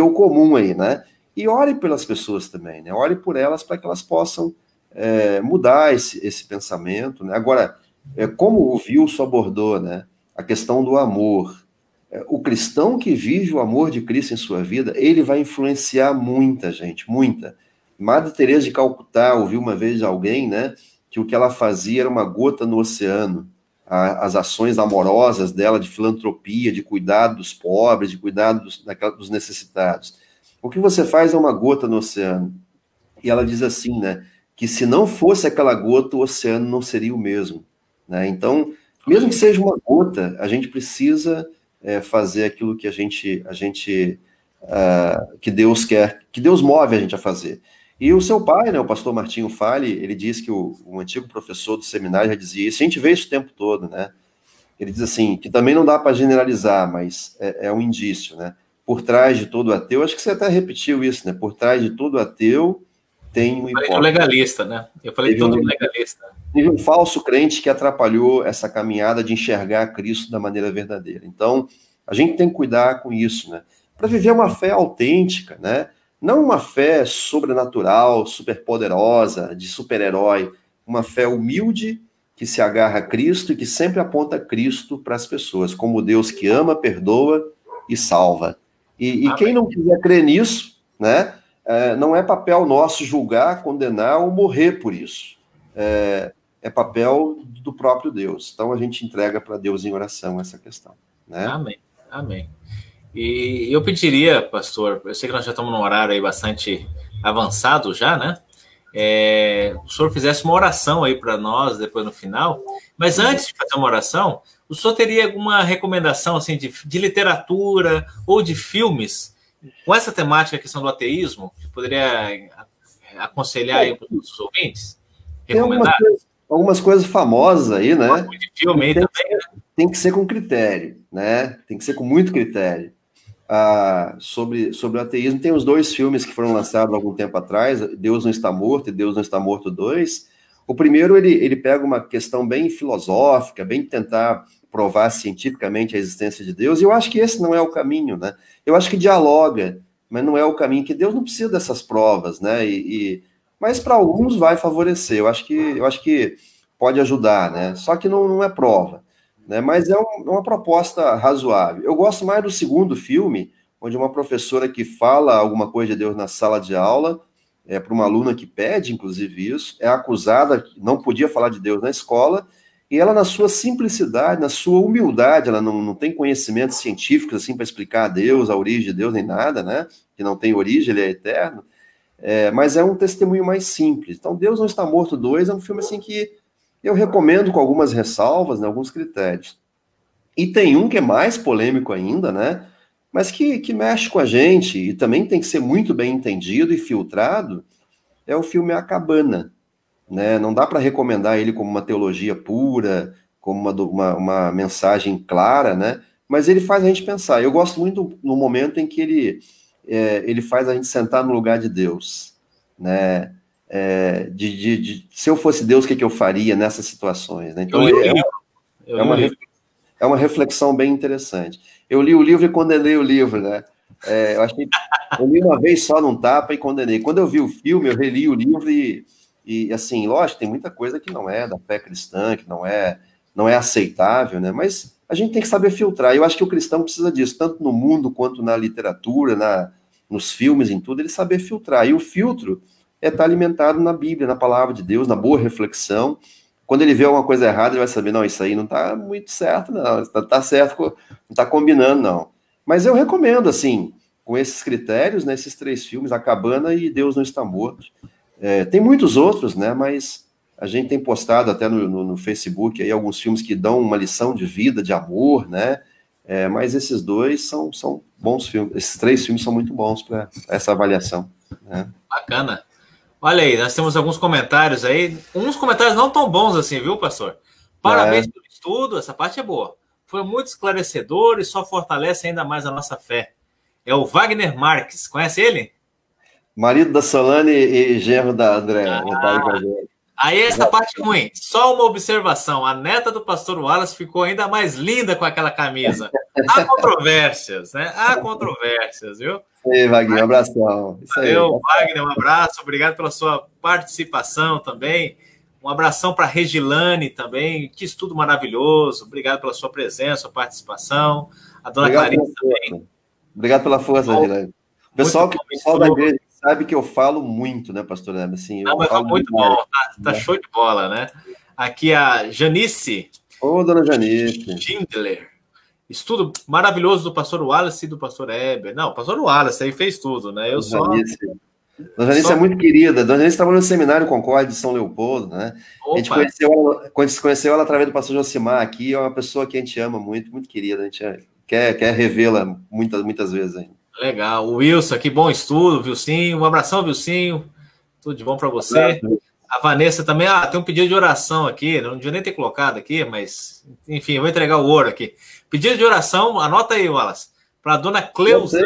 o comum aí, né? E ore pelas pessoas também, né? Ore por elas para que elas possam mudar esse pensamento, né? Agora, como o Wilson abordou, né? A questão do amor. O cristão que vive o amor de Cristo em sua vida, ele vai influenciar muita gente, muita. Madre Teresa de Calcutá ouviu uma vez de alguém, né, que o que ela fazia era uma gota no oceano. As ações amorosas dela de filantropia, de cuidado dos pobres, de cuidado dos necessitados. O que você faz é uma gota no oceano. e ela diz assim, né, que se não fosse aquela gota, o oceano não seria o mesmo, né? Então, mesmo que seja uma gota, a gente precisa fazer aquilo que que Deus quer, que Deus move a gente a fazer. E o seu pai, né, o pastor Martinho Fale, ele diz que o antigo professor do seminário já dizia isso, a gente vê isso o tempo todo, né? Ele diz assim, que também não dá para generalizar, mas é um indício, né? Por trás de todo ateu, acho que você até repetiu isso, né? Por trás de todo ateu tem um Eu falei do hipócrita. legalista, né? Eu falei de todo legalista. Teve um falso crente que atrapalhou essa caminhada de enxergar Cristo da maneira verdadeira. Então, a gente tem que cuidar com isso, né? Para viver uma fé autêntica, né? Não uma fé sobrenatural, superpoderosa, de super-herói, uma fé humilde que se agarra a Cristo e que sempre aponta Cristo para as pessoas, como Deus que ama, perdoa e salva. E quem não quiser crer nisso, né? Não é papel nosso julgar, condenar ou morrer por isso. É papel do próprio Deus. Então a gente entrega para Deus em oração essa questão, né? Amém, amém. E eu pediria, pastor, eu sei que nós já estamos num horário aí bastante avançado já, né? O senhor fizesse uma oração aí para nós depois no final, mas antes de fazer uma oração, o senhor teria alguma recomendação assim de literatura ou de filmes com essa temática, a questão do ateísmo, que poderia aconselhar aí para os ouvintes? Recomendar? Tem algumas coisas famosas aí, né? De filme aí também, né? Tem que ser com critério, né? Tem que ser com muito critério. Sobre o ateísmo, tem os 2 filmes que foram lançados há algum tempo atrás, Deus Não Está Morto e Deus Não Está Morto 2. O primeiro, ele pega uma questão bem filosófica, bem tentar provar cientificamente a existência de Deus, e eu acho que esse não é o caminho, né? Eu acho que dialoga, mas não é o caminho, que Deus não precisa dessas provas, né? Mas para alguns vai favorecer, eu acho que pode ajudar, né? Só que não é prova, né? Mas é uma proposta razoável. Eu gosto mais do segundo filme, onde uma professora que fala alguma coisa de Deus na sala de aula, para uma aluna que pede, inclusive, isso, é acusada que não podia falar de Deus na escola, e ela, na sua simplicidade, na sua humildade, ela não tem conhecimentos científicos assim para explicar a Deus, a origem de Deus, nem nada, né? Que não tem origem, ele é eterno. Mas é um testemunho mais simples. Então, Deus Não Está Morto 2 é um filme assim que eu recomendo com algumas ressalvas, né, alguns critérios. E tem um que é mais polêmico ainda, né? Mas que mexe com a gente e também tem que ser muito bem entendido e filtrado, é o filme A Cabana, né? Não dá para recomendar ele como uma teologia pura, como uma mensagem clara, né? Mas ele faz a gente pensar. Eu gosto muito no momento em que ele faz a gente sentar no lugar de Deus, né? Se eu fosse Deus, o que eu faria nessas situações, né? Então, é uma reflexão bem interessante. Eu li o livro e condenei o livro, né? Eu li uma vez só num tapa e condenei. Quando eu vi o filme, eu reli o livro e assim, lógico, tem muita coisa que não é da fé cristã, que não é aceitável, né? Mas a gente tem que saber filtrar. Eu acho que o cristão precisa disso, tanto no mundo quanto na literatura, nos filmes, em tudo, ele saber filtrar. E o filtro está alimentado na Bíblia, na palavra de Deus, na boa reflexão. Quando ele vê alguma coisa errada, ele vai saber, não, isso aí não está muito certo, não, está certo, não está combinando, não. Mas eu recomendo, assim, com esses critérios, né, esses 3 filmes, A Cabana e Deus Não Está Morto. Tem muitos outros, né, mas a gente tem postado até no Facebook aí alguns filmes que dão uma lição de vida, de amor, né, mas esses 2 são bons filmes, esses 3 filmes são muito bons para essa avaliação, né. Bacana. Olha aí, nós temos alguns comentários aí, uns comentários não tão bons assim, viu, pastor? Parabéns pelo estudo, essa parte é boa. Foi muito esclarecedor e só fortalece ainda mais a nossa fé. É o Wagner Marques, conhece ele? Marido da Solane e genro da André. Aí essa parte ruim, só uma observação, a neta do pastor Wallace ficou ainda mais linda com aquela camisa. Há controvérsias, né? Há controvérsias, viu? Ei, Wagner, um abração. Isso aí. Valeu, Wagner, um abraço, obrigado pela sua participação também. Um abração para a Regilane também, que estudo maravilhoso. Obrigado pela sua presença, sua participação. A dona Clarice também. Obrigado pela força, Regilane. O pessoal da igreja sabe que eu falo muito, né, pastor Neves? Assim, mas foi muito bom, tá show de bola, né? Aqui a Janice. Ô, dona Janice. Schindler. Estudo maravilhoso do pastor Wallace e do pastor Heber. Não, o pastor Wallace aí fez tudo, né? Eu só... Dona Janice é muito querida. Dona Janice trabalhou no Seminário Concorde de São Leopoldo, né? A gente conheceu ela através do pastor Josimar aqui, é uma pessoa que a gente ama muito, muito querida. A gente quer revê-la muitas vezes ainda. Legal. O Wilson aqui, bom estudo, Vilcinho. Um abração, Vilcinho. Tudo de bom para você. A Vanessa também, tem um pedido de oração aqui, não devia nem ter colocado aqui, mas, enfim, eu vou entregar o ouro aqui. Pedido de oração, anota aí, Wallace, para a dona Cleusa,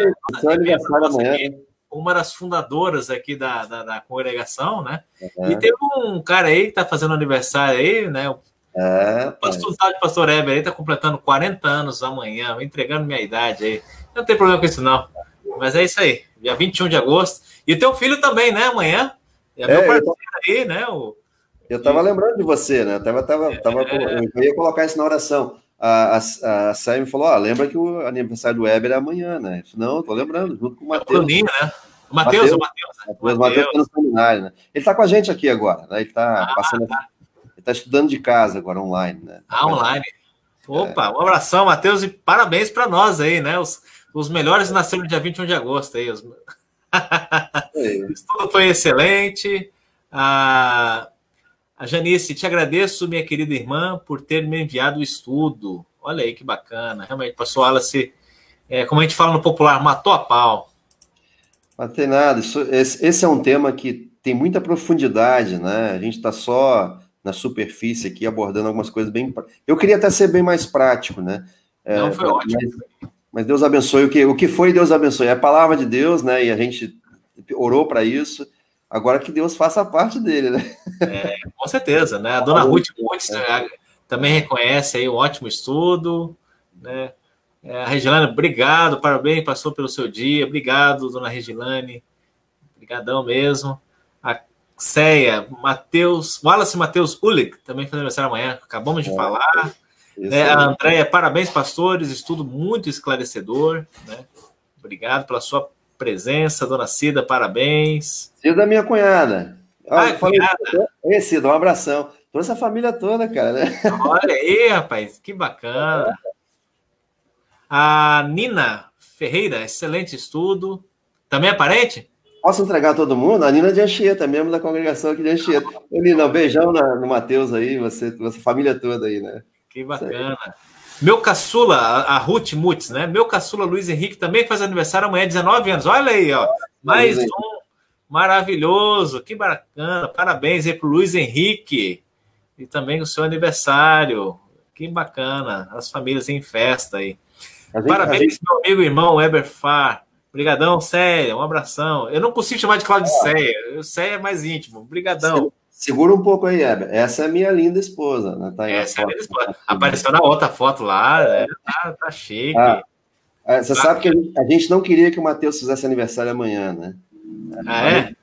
uma das fundadoras aqui da congregação, né? E teve um cara aí que está fazendo aniversário aí, né? O pastor Heber aí está completando 40 anos amanhã, entregando minha idade aí. Não tem problema com isso, não. Mas é isso aí, dia 21 de agosto. E teu filho também, né, amanhã? É meu parceiro aí, né? Eu estava lembrando de você, né? Eu ia colocar isso na oração. A Sam falou: lembra que o aniversário do Weber é amanhã, né? Eu disse, não, estou lembrando, junto com o Matheus. O Bruninho, né? O Matheus está no seminário, né? Ele está com a gente aqui agora, né? Ele está passando. Ele está estudando de casa agora, online, né? Online. Opa, um abração, Matheus, e parabéns para nós aí, né? Os melhores nasceram no dia 21 de agosto aí. O estudo foi excelente. A Janice, te agradeço, minha querida irmã, por ter me enviado o estudo. Olha aí que bacana. Realmente, pastor Wallace, como a gente fala no popular, matou a pau. Não tem nada. Esse é um tema que tem muita profundidade, né? A gente está só na superfície aqui, abordando algumas coisas bem... Eu queria até ser bem mais prático, né? Não, foi ótimo. Mas Deus abençoe. O que foi, Deus abençoe. É a palavra de Deus, né? E a gente orou para isso. Agora que Deus faça a parte dele, né? Com certeza, né? A dona Ruth também reconhece aí um ótimo estudo, né? A Regilane, obrigado, parabéns, passou pelo seu dia. Obrigado, dona Regilane. Obrigadão mesmo. A Ceia, Wallace Matheus Ulick, também faz aniversário amanhã. Acabamos de falar. A Andréia, parabéns, pastores, estudo muito esclarecedor, né? Obrigado pela sua presença. Dona Cida, parabéns. Cida, minha cunhada. Oi, Cida, um abração. Toda essa família toda, cara, né? Olha aí, rapaz, que bacana. A Nina Ferreira, excelente estudo. Também é parente? Posso entregar todo mundo? A Nina de Anchieta, membro da congregação aqui de Anchieta. Ô, Nina, um beijão no Matheus aí, você família toda aí, né? Que bacana. Meu caçula, a Ruth Mutz, né? Meu caçula Luiz Henrique também faz aniversário amanhã, 19 anos. Olha aí, ó. Mais um maravilhoso. Que bacana. Parabéns aí pro Luiz Henrique. E também o seu aniversário. Que bacana. As famílias em festa aí. Parabéns, meu amigo e irmão Weber Far. Obrigadão, Céia. Um abração. Eu não consigo chamar de Claudicéia. O Céia é mais íntimo. Obrigadão. Segura um pouco aí, Heber. Essa é a minha linda esposa, né? Tá aí essa é a linda esposa. Apareceu na outra foto lá, né? Tá chique. Você sabe que a gente não queria que o Matheus fizesse aniversário amanhã, né?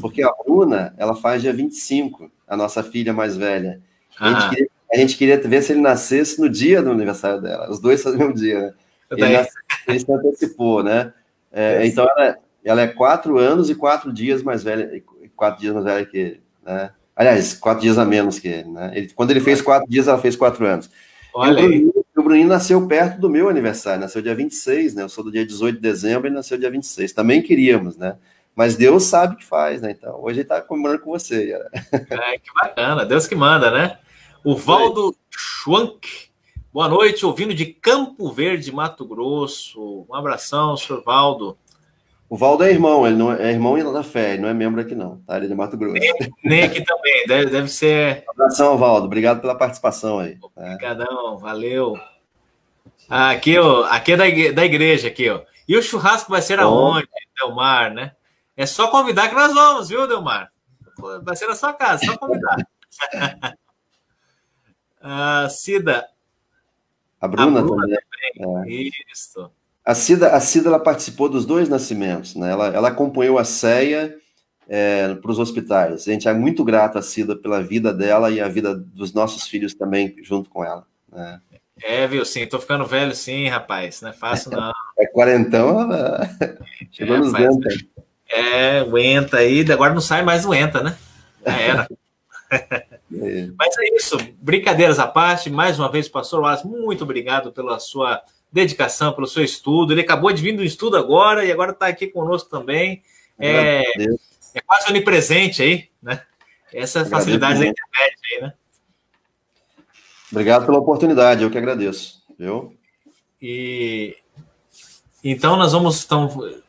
Porque a Bruna, ela faz dia 25, a nossa filha mais velha. A gente queria ver se ele nascesse no dia do aniversário dela. Os dois fazem um dia, né? Ele se antecipou, né? Então, ela é 4 anos e 4 dias mais velha, 4 dias mais velha que ele, né? Aliás, 4 dias a menos que ele, né? Quando ele fez 4 dias, ela fez 4 anos. Olha o Bruninho nasceu perto do meu aniversário, nasceu dia 26, né? Eu sou do dia 18 de dezembro, ele nasceu dia 26. Também queríamos, né? Mas Deus sabe o que faz, né? Então, hoje ele está comemorando com você. Que bacana, Deus que manda, né? O Valdo Schwank, boa noite, ouvindo de Campo Verde, Mato Grosso. Um abração, senhor Valdo. O Valdo é irmão, ele não é irmão da fé, ele não é membro aqui não, tá? Ele é de Mato Grosso. Nem aqui também, deve ser... Um abração, Valdo, obrigado pela participação aí. Obrigadão, valeu. Aqui é da igreja, aqui, ó. E o churrasco vai ser aonde, Delmar, né? É só convidar que nós vamos, viu, Delmar? Vai ser na sua casa, só convidar. Cida. A Bruna também. Isso. A Cida ela participou dos 2 nascimentos, né? Ela acompanhou a Ceia para os hospitais. A gente é muito grato a Cida pela vida dela e a vida dos nossos filhos também, junto com ela, né? Viu, sim, tô ficando velho, sim, rapaz. Não é fácil, não. Quarentão, chegou nos 90. O ENTA aí, agora não sai mais o ENTA, né? Já era. Mas é isso, brincadeiras à parte, mais uma vez, pastor Wallace, muito obrigado pela sua dedicação, pelo seu estudo. Ele acabou de vir do estudo agora e agora está aqui conosco também. É quase onipresente aí, né? Essa é a facilidade da internet aí, né? Obrigado pela oportunidade, eu que agradeço, viu? E então nós vamos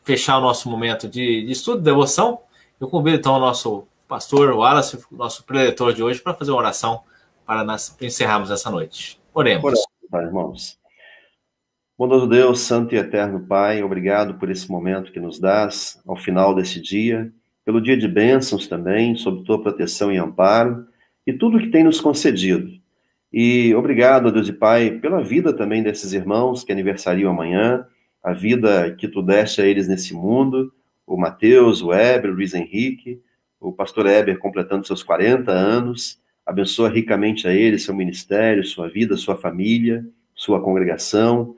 fechar o nosso momento de estudo, de devoção. Eu convido então o nosso pastor Wallace, nosso preletor de hoje, para fazer uma oração para nós encerrarmos essa noite. Oremos. Oremos, irmãos. Bondoso Deus, santo e eterno Pai, obrigado por esse momento que nos dás ao final desse dia, pelo dia de bênçãos também, sob tua proteção e amparo, e tudo que tem nos concedido. E obrigado, Deus e Pai, pela vida também desses irmãos que aniversariam amanhã, a vida que tu deste a eles nesse mundo, o Mateus, o Heber, o Luiz Henrique, o pastor Heber completando seus 40 anos, abençoa ricamente a ele, seu ministério, sua vida, sua família, sua congregação,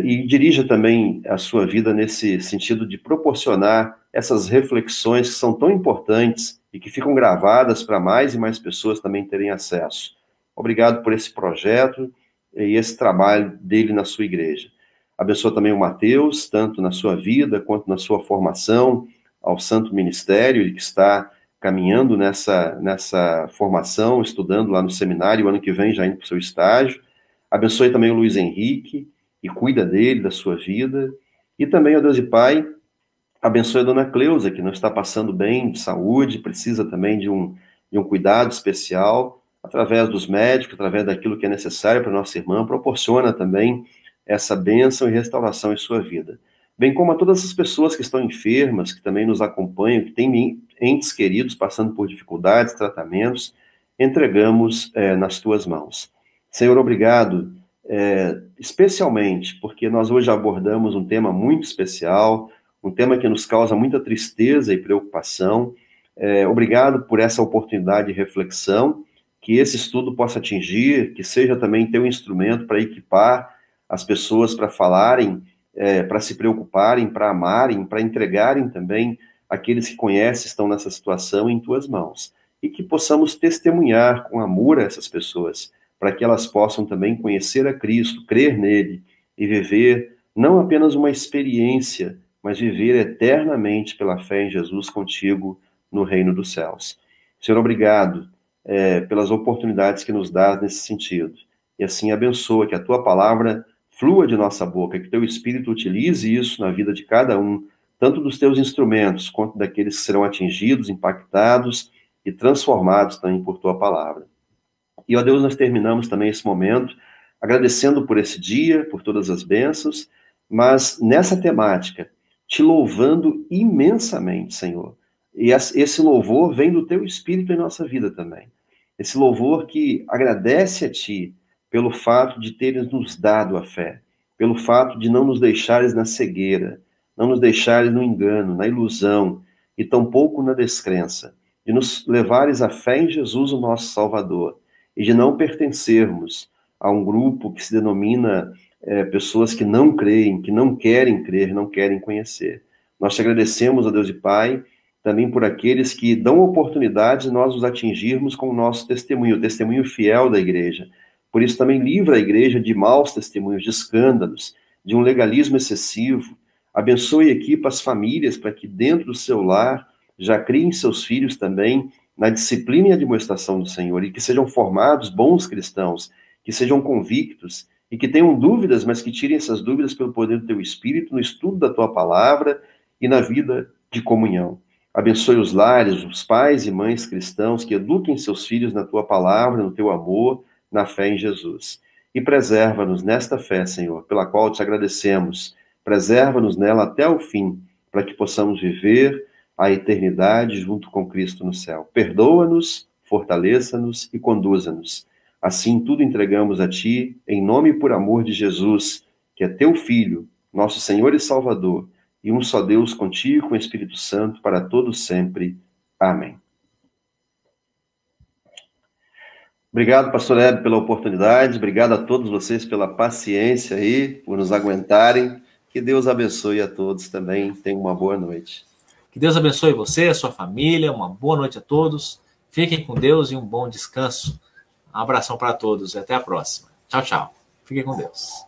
e dirija também a sua vida nesse sentido de proporcionar essas reflexões que são tão importantes e que ficam gravadas para mais e mais pessoas também terem acesso. Obrigado por esse projeto e esse trabalho dele na sua igreja. Abençoa também o Mateus, tanto na sua vida quanto na sua formação ao santo ministério, ele que está caminhando nessa formação, estudando lá no seminário, o ano que vem já indo para o seu estágio. Abençoe também o Luiz Henrique e cuida dele, da sua vida. E também, ó Deus e Pai, abençoe a dona Cleusa, que não está passando bem de saúde, precisa também de um cuidado especial, através dos médicos, através daquilo que é necessário para nossa irmã, proporciona também essa bênção e restauração em sua vida. Bem como a todas as pessoas que estão enfermas, que também nos acompanham, que têm entes queridos passando por dificuldades, tratamentos, entregamos nas tuas mãos. Senhor, obrigado, especialmente porque nós hoje abordamos um tema muito especial, um tema que nos causa muita tristeza e preocupação. Obrigado por essa oportunidade de reflexão, que esse estudo possa atingir, que seja também teu instrumento para equipar as pessoas para falarem, para se preocuparem, para amarem, para entregarem também aqueles que conhecem, estão nessa situação em tuas mãos. E que possamos testemunhar com amor a essas pessoas, para que elas possam também conhecer a Cristo, crer nele e viver não apenas uma experiência, mas viver eternamente pela fé em Jesus contigo no reino dos céus. Senhor, obrigado pelas oportunidades que nos dá nesse sentido. E assim abençoa que a tua palavra flua de nossa boca, que teu Espírito utilize isso na vida de cada um, tanto dos teus instrumentos, quanto daqueles que serão atingidos, impactados e transformados também por tua palavra. E, ó Deus, nós terminamos também esse momento agradecendo por esse dia, por todas as bênçãos, mas nessa temática, te louvando imensamente, Senhor. E esse louvor vem do teu Espírito em nossa vida também. Esse louvor que agradece a ti pelo fato de teres nos dado a fé, pelo fato de não nos deixares na cegueira, não nos deixares no engano, na ilusão, e tampouco na descrença, de nos levares à fé em Jesus, o nosso Salvador, e de não pertencermos a um grupo que se denomina pessoas que não creem, que não querem crer, não querem conhecer. Nós te agradecemos, ó Deus e Pai, também por aqueles que dão oportunidade de nós nos atingirmos com o nosso testemunho, o testemunho fiel da igreja. Por isso também livra a igreja de maus testemunhos, de escândalos, de um legalismo excessivo. Abençoe e equipa as famílias para que dentro do seu lar já criem seus filhos também na disciplina e admoestação do Senhor, e que sejam formados bons cristãos, que sejam convictos e que tenham dúvidas, mas que tirem essas dúvidas pelo poder do teu Espírito, no estudo da tua palavra e na vida de comunhão. Abençoe os lares, os pais e mães cristãos que eduquem seus filhos na tua palavra, no teu amor, na fé em Jesus. E preserva-nos nesta fé, Senhor, pela qual te agradecemos. Preserva-nos nela até o fim, para que possamos viver a eternidade junto com Cristo no céu. Perdoa-nos, fortaleça-nos e conduza-nos. Assim tudo entregamos a ti, em nome e por amor de Jesus, que é teu Filho, nosso Senhor e Salvador, e um só Deus contigo, com o Espírito Santo, para todos sempre. Amém. Obrigado, pastor Hebe, pela oportunidade. Obrigado a todos vocês pela paciência aí, por nos aguentarem. Que Deus abençoe a todos também. Tenham uma boa noite. Que Deus abençoe você, a sua família. Uma boa noite a todos. Fiquem com Deus e um bom descanso. Um abração para todos e até a próxima. Tchau, tchau. Fiquem com Deus.